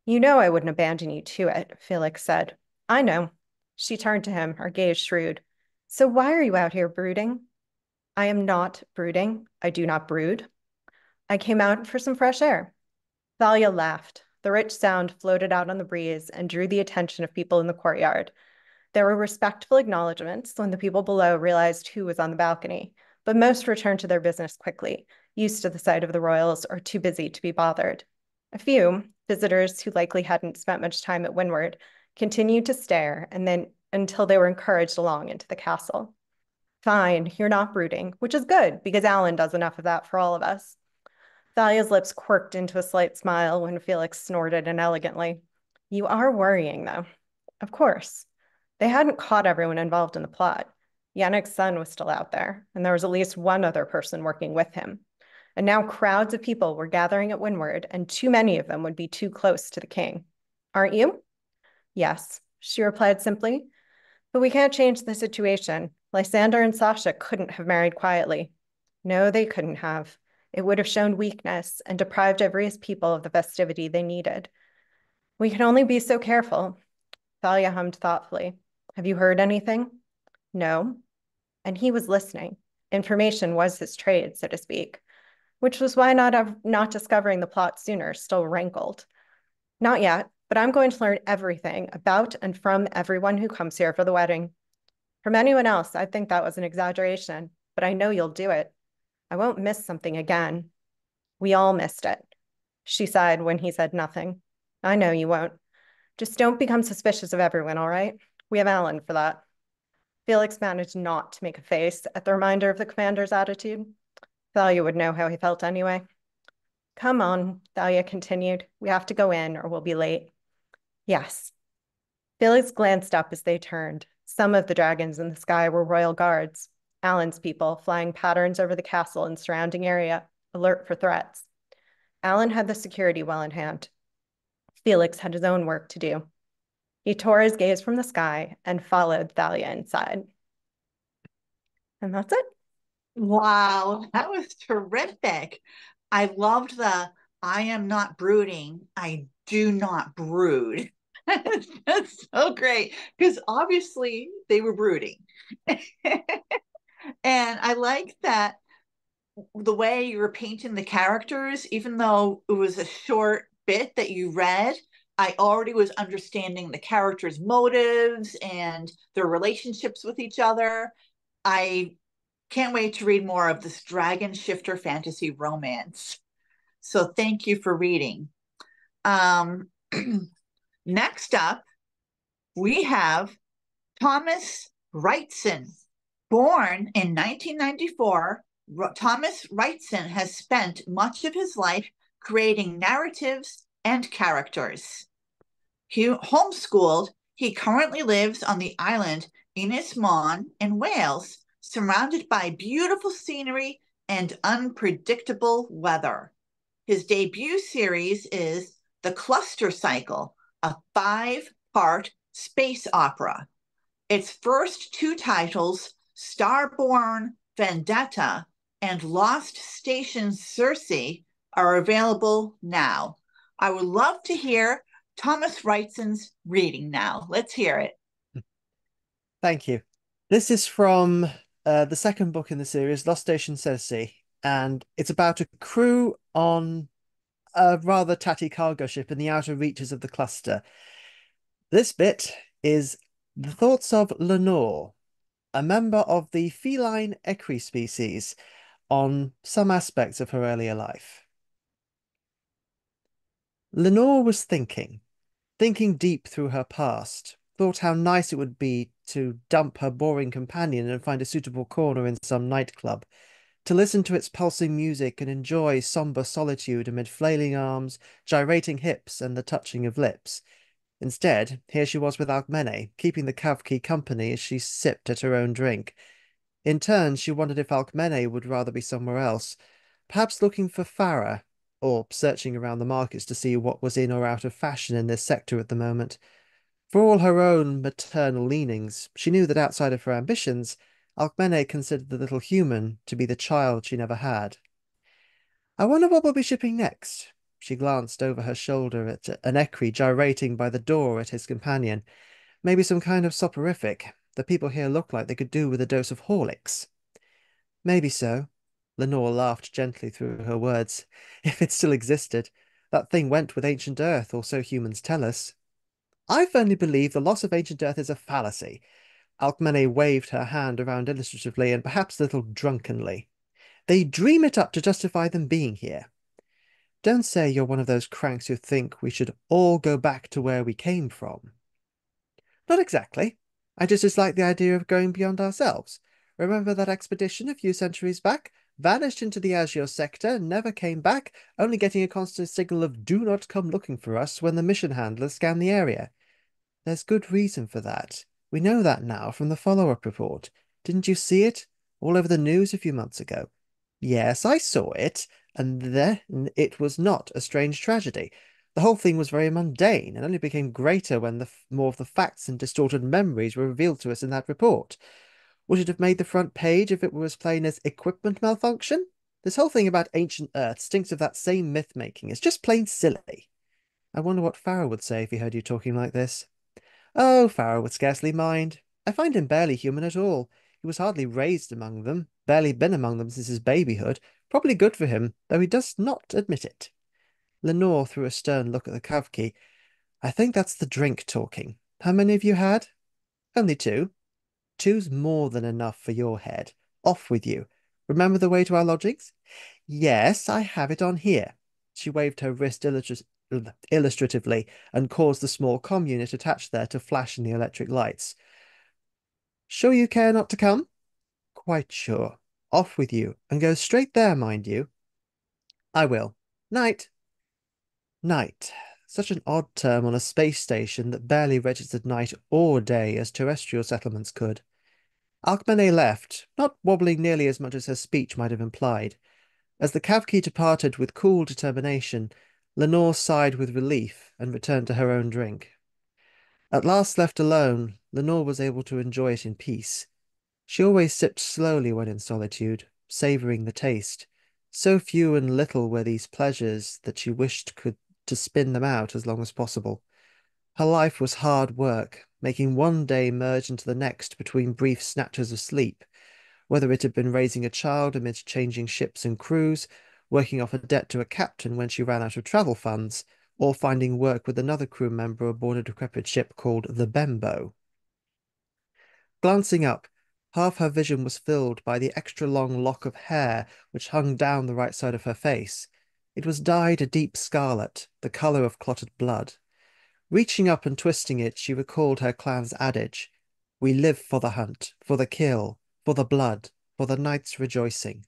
Speaker 6: You know I wouldn't abandon you to it, Felix said. I know. She turned to him, her gaze shrewd. So why are you out here brooding? I am not brooding. I do not brood. I came out for some fresh air. Thalia laughed. The rich sound floated out on the breeze and drew the attention of people in the courtyard. There were respectful acknowledgments when the people below realized who was on the balcony, but most returned to their business quickly, used to the sight of the royals or too busy to be bothered. A few, visitors who likely hadn't spent much time at Windward, continued to stare and then until they were encouraged along into the castle. Fine, you're not brooding, which is good because Alan does enough of that for all of us. Thalia's lips quirked into a slight smile when Felix snorted inelegantly. You are worrying, though. Of course. They hadn't caught everyone involved in the plot. Yannick's son was still out there, and there was at least one other person working with him. And now crowds of people were gathering at Windward, and too many of them would be too close to the king. Aren't you? Yes, she replied simply. But we can't change the situation. Lysander and Sasha couldn't have married quietly. No, they couldn't have. It would have shown weakness and deprived Ivrea's people of the festivity they needed. We can only be so careful. Thalia hummed thoughtfully. Have you heard anything? No. And he was listening. Information was his trade, so to speak, which was why not discovering the plot sooner still rankled. Not yet, but I'm going to learn everything about and from everyone who comes here for the wedding. From anyone else, I'd think that was an exaggeration, but I know you'll do it. I won't miss something again. We all missed it. She sighed when he said nothing. I know you won't. Just don't become suspicious of everyone, all right? We have Alan for that. Felix managed not to make a face at the reminder of the commander's attitude. Thalia would know how he felt anyway. Come on, Thalia continued. We have to go in or we'll be late. Yes. Felix glanced up as they turned. Some of the dragons in the sky were royal guards, Alan's people flying patterns over the castle and surrounding area, alert for threats. Alan had the security well in hand. Felix had his own work to do. He tore his gaze from the sky and followed Thalia inside. And that's it.
Speaker 1: Wow, that was terrific. I loved the I am not brooding, I do not brood. That's so great because obviously they were brooding. And I like that the way you were painting the characters, even though it was a short bit that you read, I already was understanding the characters' motives and their relationships with each other. I can't wait to read more of this dragon shifter fantasy romance. So thank you for reading. Next up, we have Thomas Wrightson. Born in 1994, Thomas Wrightson has spent much of his life creating narratives and characters. Homeschooled, he currently lives on the island Ynys Môn in Wales, surrounded by beautiful scenery and unpredictable weather. His debut series is The Cluster Cycle, a 5-part space opera. Its first 2 titles, Starborn Vendetta and Lost Station Circe, are available now. I would love to hear Thomas Wrightson's reading now. Let's hear it.
Speaker 7: Thank you. This is from the second book in the series, Lost Station Circe, and it's about a crew on a rather tatty cargo ship in the outer reaches of the cluster. This bit is the thoughts of Lenore, a member of the feline equine species, on some aspects of her earlier life. Lenore was thinking deep through her past, thought how nice it would be to dump her boring companion and find a suitable corner in some nightclub, to listen to its pulsing music and enjoy somber solitude amid flailing arms, gyrating hips, and the touching of lips. Instead, here she was with Alcmene, keeping the Kavki company as she sipped at her own drink. In turn, she wondered if Alcmene would rather be somewhere else, perhaps looking for Farah, or searching around the markets to see what was in or out of fashion in this sector at the moment. For all her own maternal leanings, she knew that outside of her ambitions, Alcmene considered the little human to be the child she never had. I wonder what we'll be shipping next. She glanced over her shoulder at an equerry gyrating by the door at his companion. Maybe some kind of soporific. The people here look like they could do with a dose of Horlicks. Maybe so. Lenore laughed gently through her words. If it still existed, that thing went with ancient Earth, or so humans tell us. I firmly believe the loss of ancient Earth is a fallacy. Alcmene waved her hand around illustratively and perhaps a little drunkenly. They dream it up to justify them being here. Don't say you're one of those cranks who think we should all go back to where we came from. Not exactly. I just dislike the idea of going beyond ourselves. Remember that expedition a few centuries back? Vanished into the Azure sector, never came back, only getting a constant signal of "do not come looking for us" when the mission handlers scanned the area. There's good reason for that. We know that now from the follow-up report. Didn't you see it? All over the news a few months ago. Yes, I saw it, and then it was not a strange tragedy. The whole thing was very mundane and only became greater when more of the facts and distorted memories were revealed to us in that report. Would it have made the front page if it were as plain as equipment malfunction? This whole thing about ancient Earth stinks of that same myth-making. It's just plain silly. I wonder what Farah would say if he heard you talking like this. Oh, Farah would scarcely mind. I find him barely human at all. He was hardly raised among them, barely been among them since his babyhood. Probably good for him, though he does not admit it. Lenore threw a stern look at the Kavki. I think that's the drink talking. How many have you had? Only 2. 2's more than enough for your head. Off with you. Remember the way to our lodgings? Yes, I have it on here. She waved her wrist illustratively and caused the small comm unit attached there to flash in the electric lights. Sure you care not to come? Quite sure. Off with you, and go straight there, mind you. I will. Night. Night. Such an odd term on a space station that barely registered night or day as terrestrial settlements could. Alcmene left, not wobbling nearly as much as her speech might have implied. As the cab-key departed with cool determination, Lenore sighed with relief and returned to her own drink. At last left alone, Lenore was able to enjoy it in peace. She always sipped slowly when in solitude, savouring the taste. So few and little were these pleasures that she wished to spin them out as long as possible. Her life was hard work, making one day merge into the next between brief snatches of sleep, whether it had been raising a child amidst changing ships and crews, working off a debt to a captain when she ran out of travel funds, or finding work with another crew member aboard a decrepit ship called the Bembo. Glancing up, half her vision was filled by the extra long lock of hair which hung down the right side of her face. It was dyed a deep scarlet, the colour of clotted blood. Reaching up and twisting it, she recalled her clan's adage, "We live for the hunt, for the kill, for the blood, for the night's rejoicing."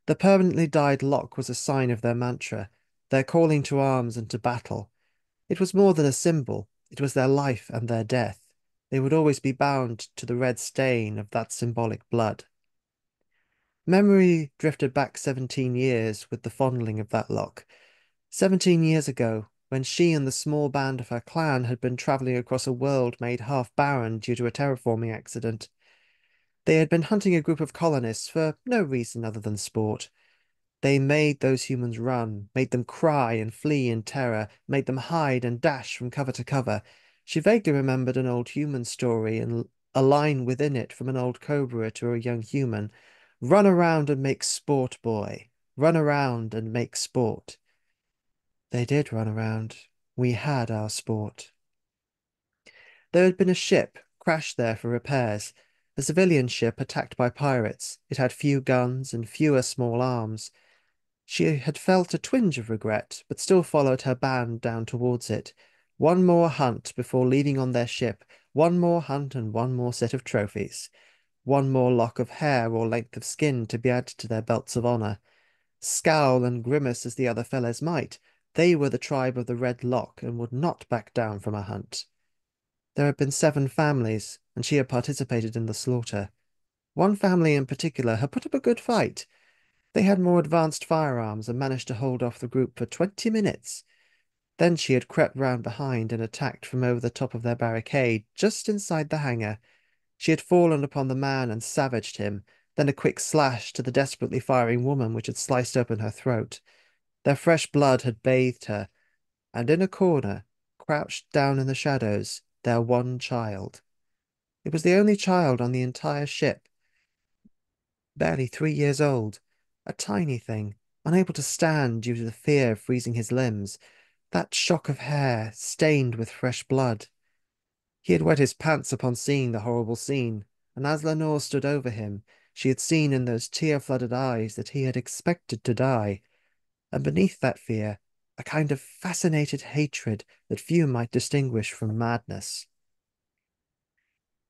Speaker 7: The permanently dyed lock was a sign of their mantra, their calling to arms and to battle. It was more than a symbol, it was their life and their death. They would always be bound to the red stain of that symbolic blood. Memory drifted back 17 years with the fondling of that lock. 17 years ago, when she and the small band of her clan had been travelling across a world made half barren due to a terraforming accident. They had been hunting a group of colonists for no reason other than sport. They made those humans run, made them cry and flee in terror, made them hide and dash from cover to cover. She vaguely remembered an old human story and a line within it from an old cobra to a young human. Run around and make sport, boy. Run around and make sport. They did run around. We had our sport. There had been a ship crashed there for repairs. A civilian ship attacked by pirates. It had few guns and fewer small arms. She had felt a twinge of regret, but still followed her band down towards it. One more hunt before leaving on their ship. One more hunt and one more set of trophies. One more lock of hair or length of skin to be added to their belts of honour. Scowl and grimace as the other fellows might, they were the tribe of the Red Lock and would not back down from a hunt. There had been 7 families, and she had participated in the slaughter. One family in particular had put up a good fight. They had more advanced firearms and managed to hold off the group for 20 minutes. Then she had crept round behind and attacked from over the top of their barricade, just inside the hangar. She had fallen upon the man and savaged him, then a quick slash to the desperately firing woman which had sliced open her throat. Their fresh blood had bathed her, and in a corner, crouched down in the shadows, their one child. It was the only child on the entire ship, barely 3 years old, a tiny thing, unable to stand due to the fear of freezing his limbs, that shock of hair stained with fresh blood. He had wet his pants upon seeing the horrible scene, and as Lenore stood over him, she had seen in those tear-flooded eyes that he had expected to die, and beneath that fear, a kind of fascinated hatred that few might distinguish from madness.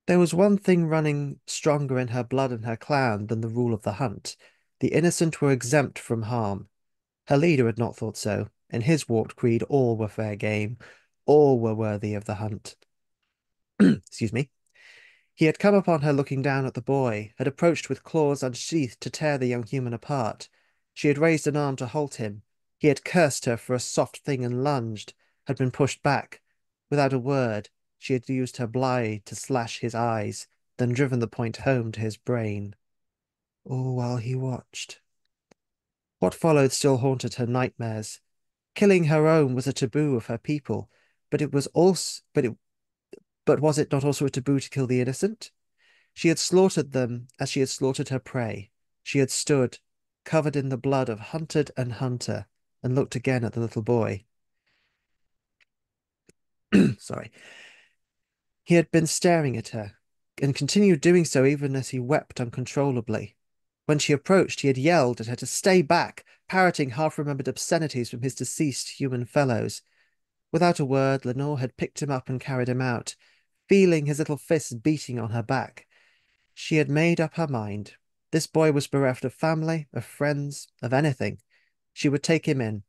Speaker 7: There was one thing running stronger in her blood and her clan than the rule of the hunt. The innocent were exempt from harm. Her leader had not thought so. In his warped creed, all were fair game. All were worthy of the hunt. Excuse me. He had come upon her looking down at the boy, had approached with claws unsheathed to tear the young human apart. She had raised an arm to halt him. He had cursed her for a soft thing and lunged, had been pushed back. Without a word, she had used her blade to slash his eyes, then driven the point home to his brain. All while he watched. What followed still haunted her nightmares. Killing her own was a taboo of her people, but it was also but was it not also a taboo to kill the innocent? She had slaughtered them as she had slaughtered her prey. She had stood, covered in the blood of hunted and hunter, and looked again at the little boy. Sorry. He had been staring at her, and continued doing so even as he wept uncontrollably. When she approached, he had yelled at her to stay back, parroting half-remembered obscenities from his deceased human fellows. Without a word, Lenore had picked him up and carried him out, feeling his little fists beating on her back. She had made up her mind. This boy was bereft of family, of friends, of anything. She would take him in,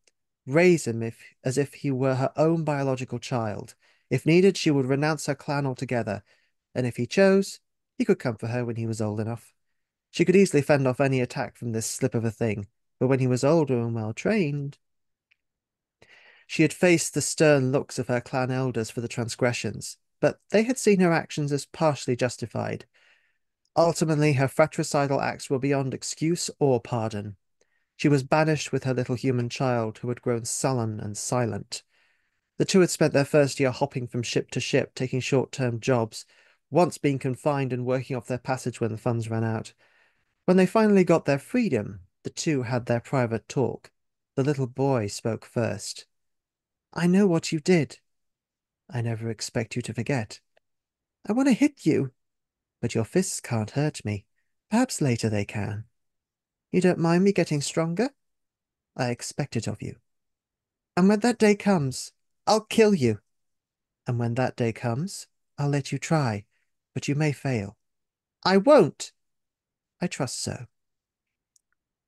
Speaker 7: raise him as if he were her own biological child. If needed, she would renounce her clan altogether, and if he chose, he could come for her when he was old enough. She could easily fend off any attack from this slip of a thing, but when he was older and well trained... She had faced the stern looks of her clan elders for the transgressions, but they had seen her actions as partially justified. Ultimately, her fratricidal acts were beyond excuse or pardon. She was banished with her little human child, who had grown sullen and silent. The two had spent their first year hopping from ship to ship, taking short-term jobs, once being confined and working off their passage when the funds ran out. When they finally got their freedom, the two had their private talk. The little boy spoke first. "I know what you did. I never expect you to forget. I want to hit you, but your fists can't hurt me. Perhaps later they can. You don't mind me getting stronger? I expect it of you. And when that day comes, I'll kill you. And when that day comes, I'll let you try, but you may fail. I won't. I trust so."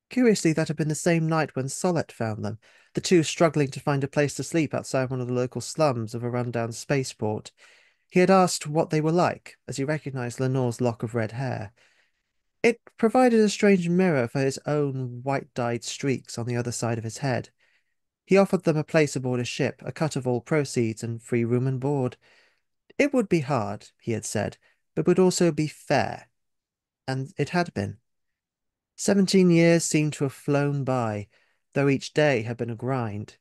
Speaker 7: Curiously, that had been the same night when Solette found them, the two struggling to find a place to sleep outside one of the local slums of a rundown spaceport. He had asked what they were like, as he recognized Lenore's lock of red hair. It provided a strange mirror for his own white-dyed streaks on the other side of his head. He offered them a place aboard his ship, a cut of all proceeds, and free room and board. It would be hard, he had said, but would also be fair. And it had been. 17 years seemed to have flown by, though each day had been a grind.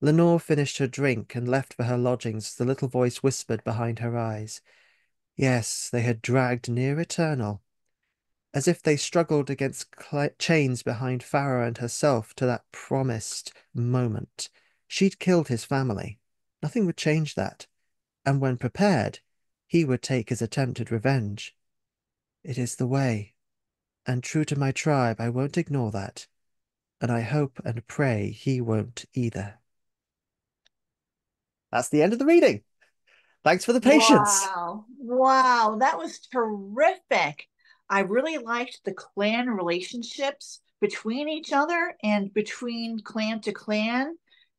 Speaker 7: Lenore finished her drink and left for her lodgings as the little voice whispered behind her eyes. Yes, they had dragged near eternal. As if they struggled against chains behind Farah and herself to that promised moment. She'd killed his family. Nothing would change that. And when prepared, he would take his attempted revenge. It is the way. And true to my tribe, I won't ignore that. And I hope and pray he won't either. That's the end of the reading. Thanks for the patience.
Speaker 1: Wow, that was terrific. I really liked the clan relationships between each other and between clan to clan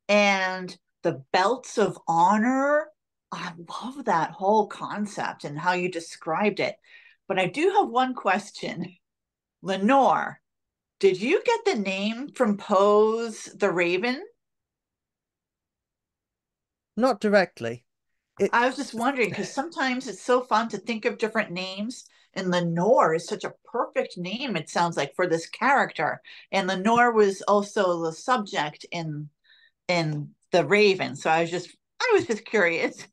Speaker 1: and the belts of honor. I love that whole concept and how you described it. But I do have one question. Lenore, did you get the name from Poe's The Raven?
Speaker 7: Not directly.
Speaker 1: I was just wondering because sometimes it's so fun to think of different names, and Lenore is such a perfect name, it sounds like, for this character. And Lenore was also the subject in The Raven. So I was just curious.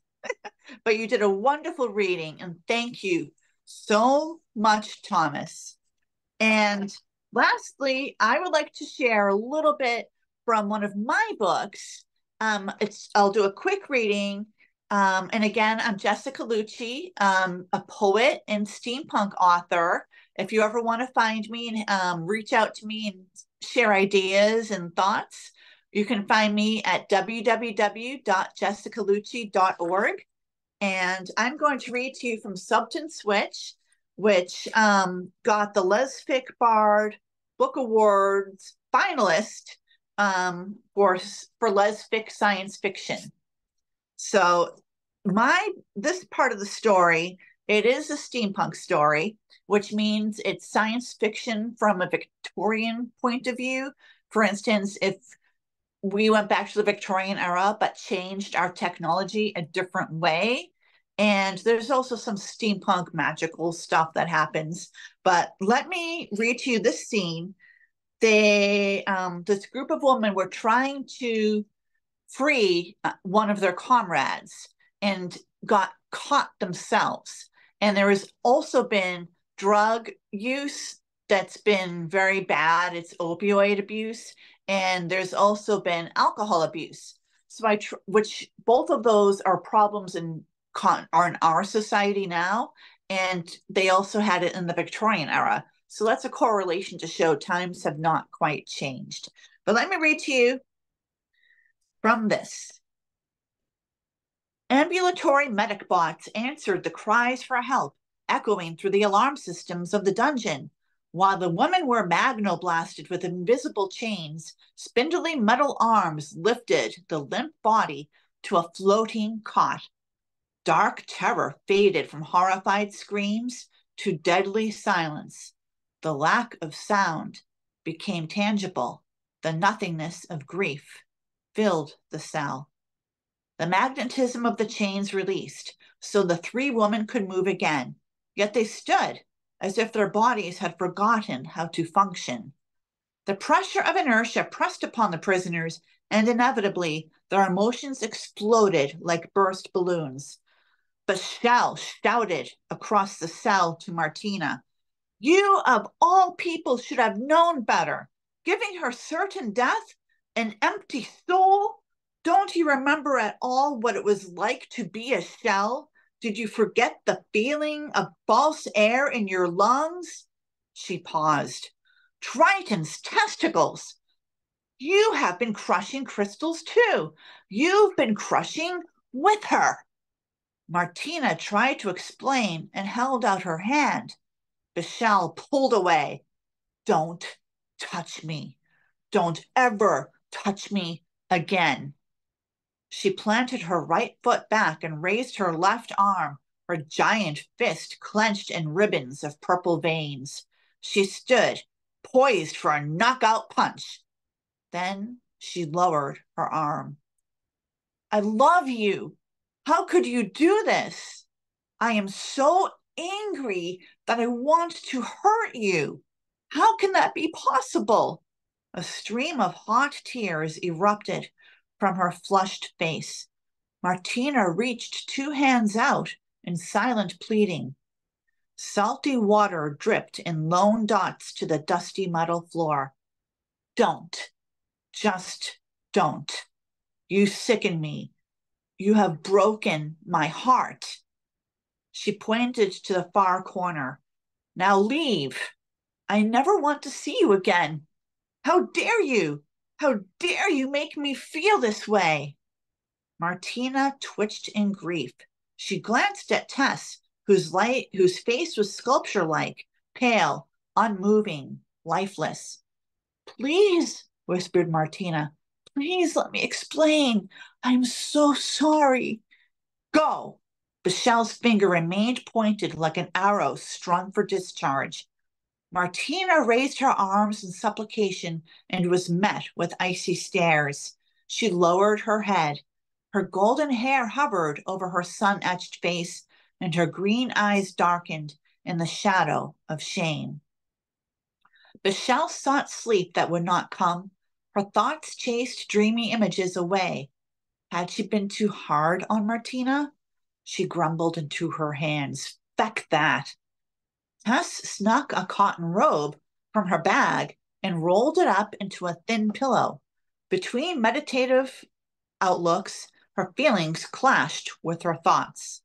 Speaker 1: But you did a wonderful reading, and thank you so much, Thomas. And lastly, I would like to share a little bit from one of my books. I'll do a quick reading. And again, I'm Jessica Lucci, a poet and steampunk author. If you ever want to find me and reach out to me and share ideas and thoughts, you can find me at www.jessicalucci.org. And I'm going to read to you from Subton Switch, which got the LesFic Bard Book Awards finalist for LesFic science fiction. So this part of the story, it is a steampunk story, which means it's science fiction from a Victorian point of view. For instance, if we went back to the Victorian era, but changed our technology a different way. And there's also some steampunk magical stuff that happens. But let me read to you this scene. This group of women were trying to free one of their comrades and got caught themselves. And there has also been drug use that's been very bad. It's opioid abuse. And there's also been alcohol abuse. So which both of those are problems are in our society now. And they also had it in the Victorian era. So that's a correlation to show times have not quite changed. But let me read to you from this. Ambulatory medic bots answered the cries for help echoing through the alarm systems of the dungeon. While the women were magnoblasted with invisible chains, spindly metal arms lifted the limp body to a floating cot. Dark terror faded from horrified screams to deadly silence. The lack of sound became tangible. The nothingness of grief filled the cell. The magnetism of the chains released, so the three women could move again, yet they stood as if their bodies had forgotten how to function. The pressure of inertia pressed upon the prisoners, and inevitably their emotions exploded like burst balloons. Washoe shouted across the cell to Martina, "You of all people should have known better. Giving her certain death, an empty soul. Don't you remember at all what it was like to be a shell? Did you forget the feeling of false air in your lungs?" She paused. "Triton's testicles. You have been crushing crystals too. You've been crushing with her." Martina tried to explain and held out her hand. Washoe pulled away. "Don't touch me. Don't ever touch me again." She planted her right foot back and raised her left arm, her giant fist clenched in ribbons of purple veins. She stood, poised for a knockout punch. Then she lowered her arm. "I love you. How could you do this? I am so angry that I want to hurt you. How can that be possible?" A stream of hot tears erupted from her flushed face. Martina reached two hands out in silent pleading. Salty water dripped in lone dots to the dusty metal floor. "Don't. Just don't. You sicken me. You have broken my heart." She pointed to the far corner. "Now leave. I never want to see you again. How dare you? How dare you make me feel this way?" Martina twitched in grief. She glanced at Tess, whose face was sculpture-like, pale, unmoving, lifeless. "Please," whispered Martina, "please let me explain. I'm so sorry." "Go." Washoe's finger remained pointed like an arrow strung for discharge. Martina raised her arms in supplication and was met with icy stares. She lowered her head. Her golden hair hovered over her sun-etched face, and her green eyes darkened in the shadow of shame. Washoe sought sleep that would not come. Her thoughts chased dreamy images away. Had she been too hard on Martina? She grumbled into her hands. Feck that. Tess snuck a cotton robe from her bag and rolled it up into a thin pillow. Between meditative outlooks, her feelings clashed with her thoughts.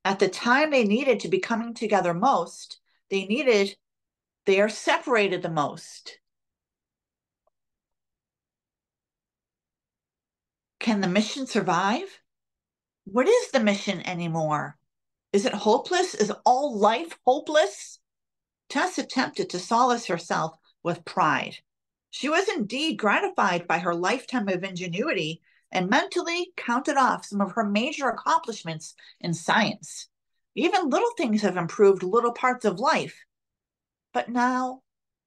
Speaker 1: At the time they needed to be coming together most, they are separated the most. Can the mission survive? What is the mission anymore? Is it hopeless? Is all life hopeless? Tess attempted to solace herself with pride. She was indeed gratified by her lifetime of ingenuity and mentally counted off some of her major accomplishments in science. Even little things have improved little parts of life. But now,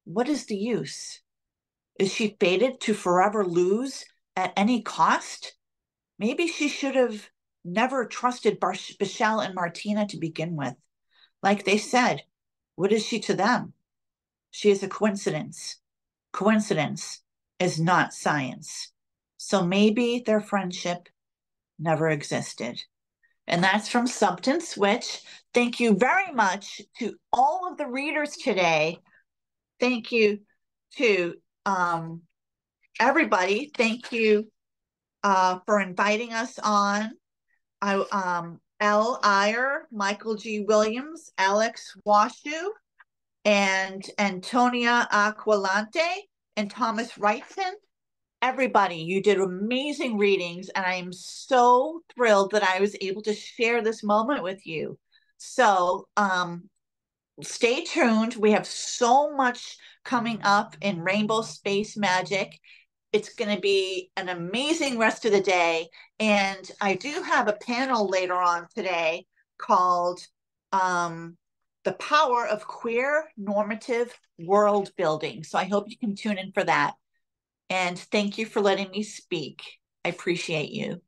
Speaker 1: what is the use? Is she fated to forever lose at any cost? Maybe she should have never trusted Washoe and Martina to begin with. Like they said, what is she to them? She is a coincidence. Coincidence is not science. So maybe their friendship never existed. And that's from Substance Witch. Thank you very much to all of the readers today. Thank you to everybody. Thank you for inviting us on. Elle Iyer, Michael G. Williams, Alex Washoe, and Antonia Aquilante, and Thomas Wrightson. Everybody, you did amazing readings, and I am so thrilled that I was able to share this moment with you. So stay tuned. We have so much coming up in Rainbow Space Magic. It's going to be an amazing rest of the day. And I do have a panel later on today called The Power of Queer Normative World Building. So I hope you can tune in for that. And thank you for letting me speak. I appreciate you.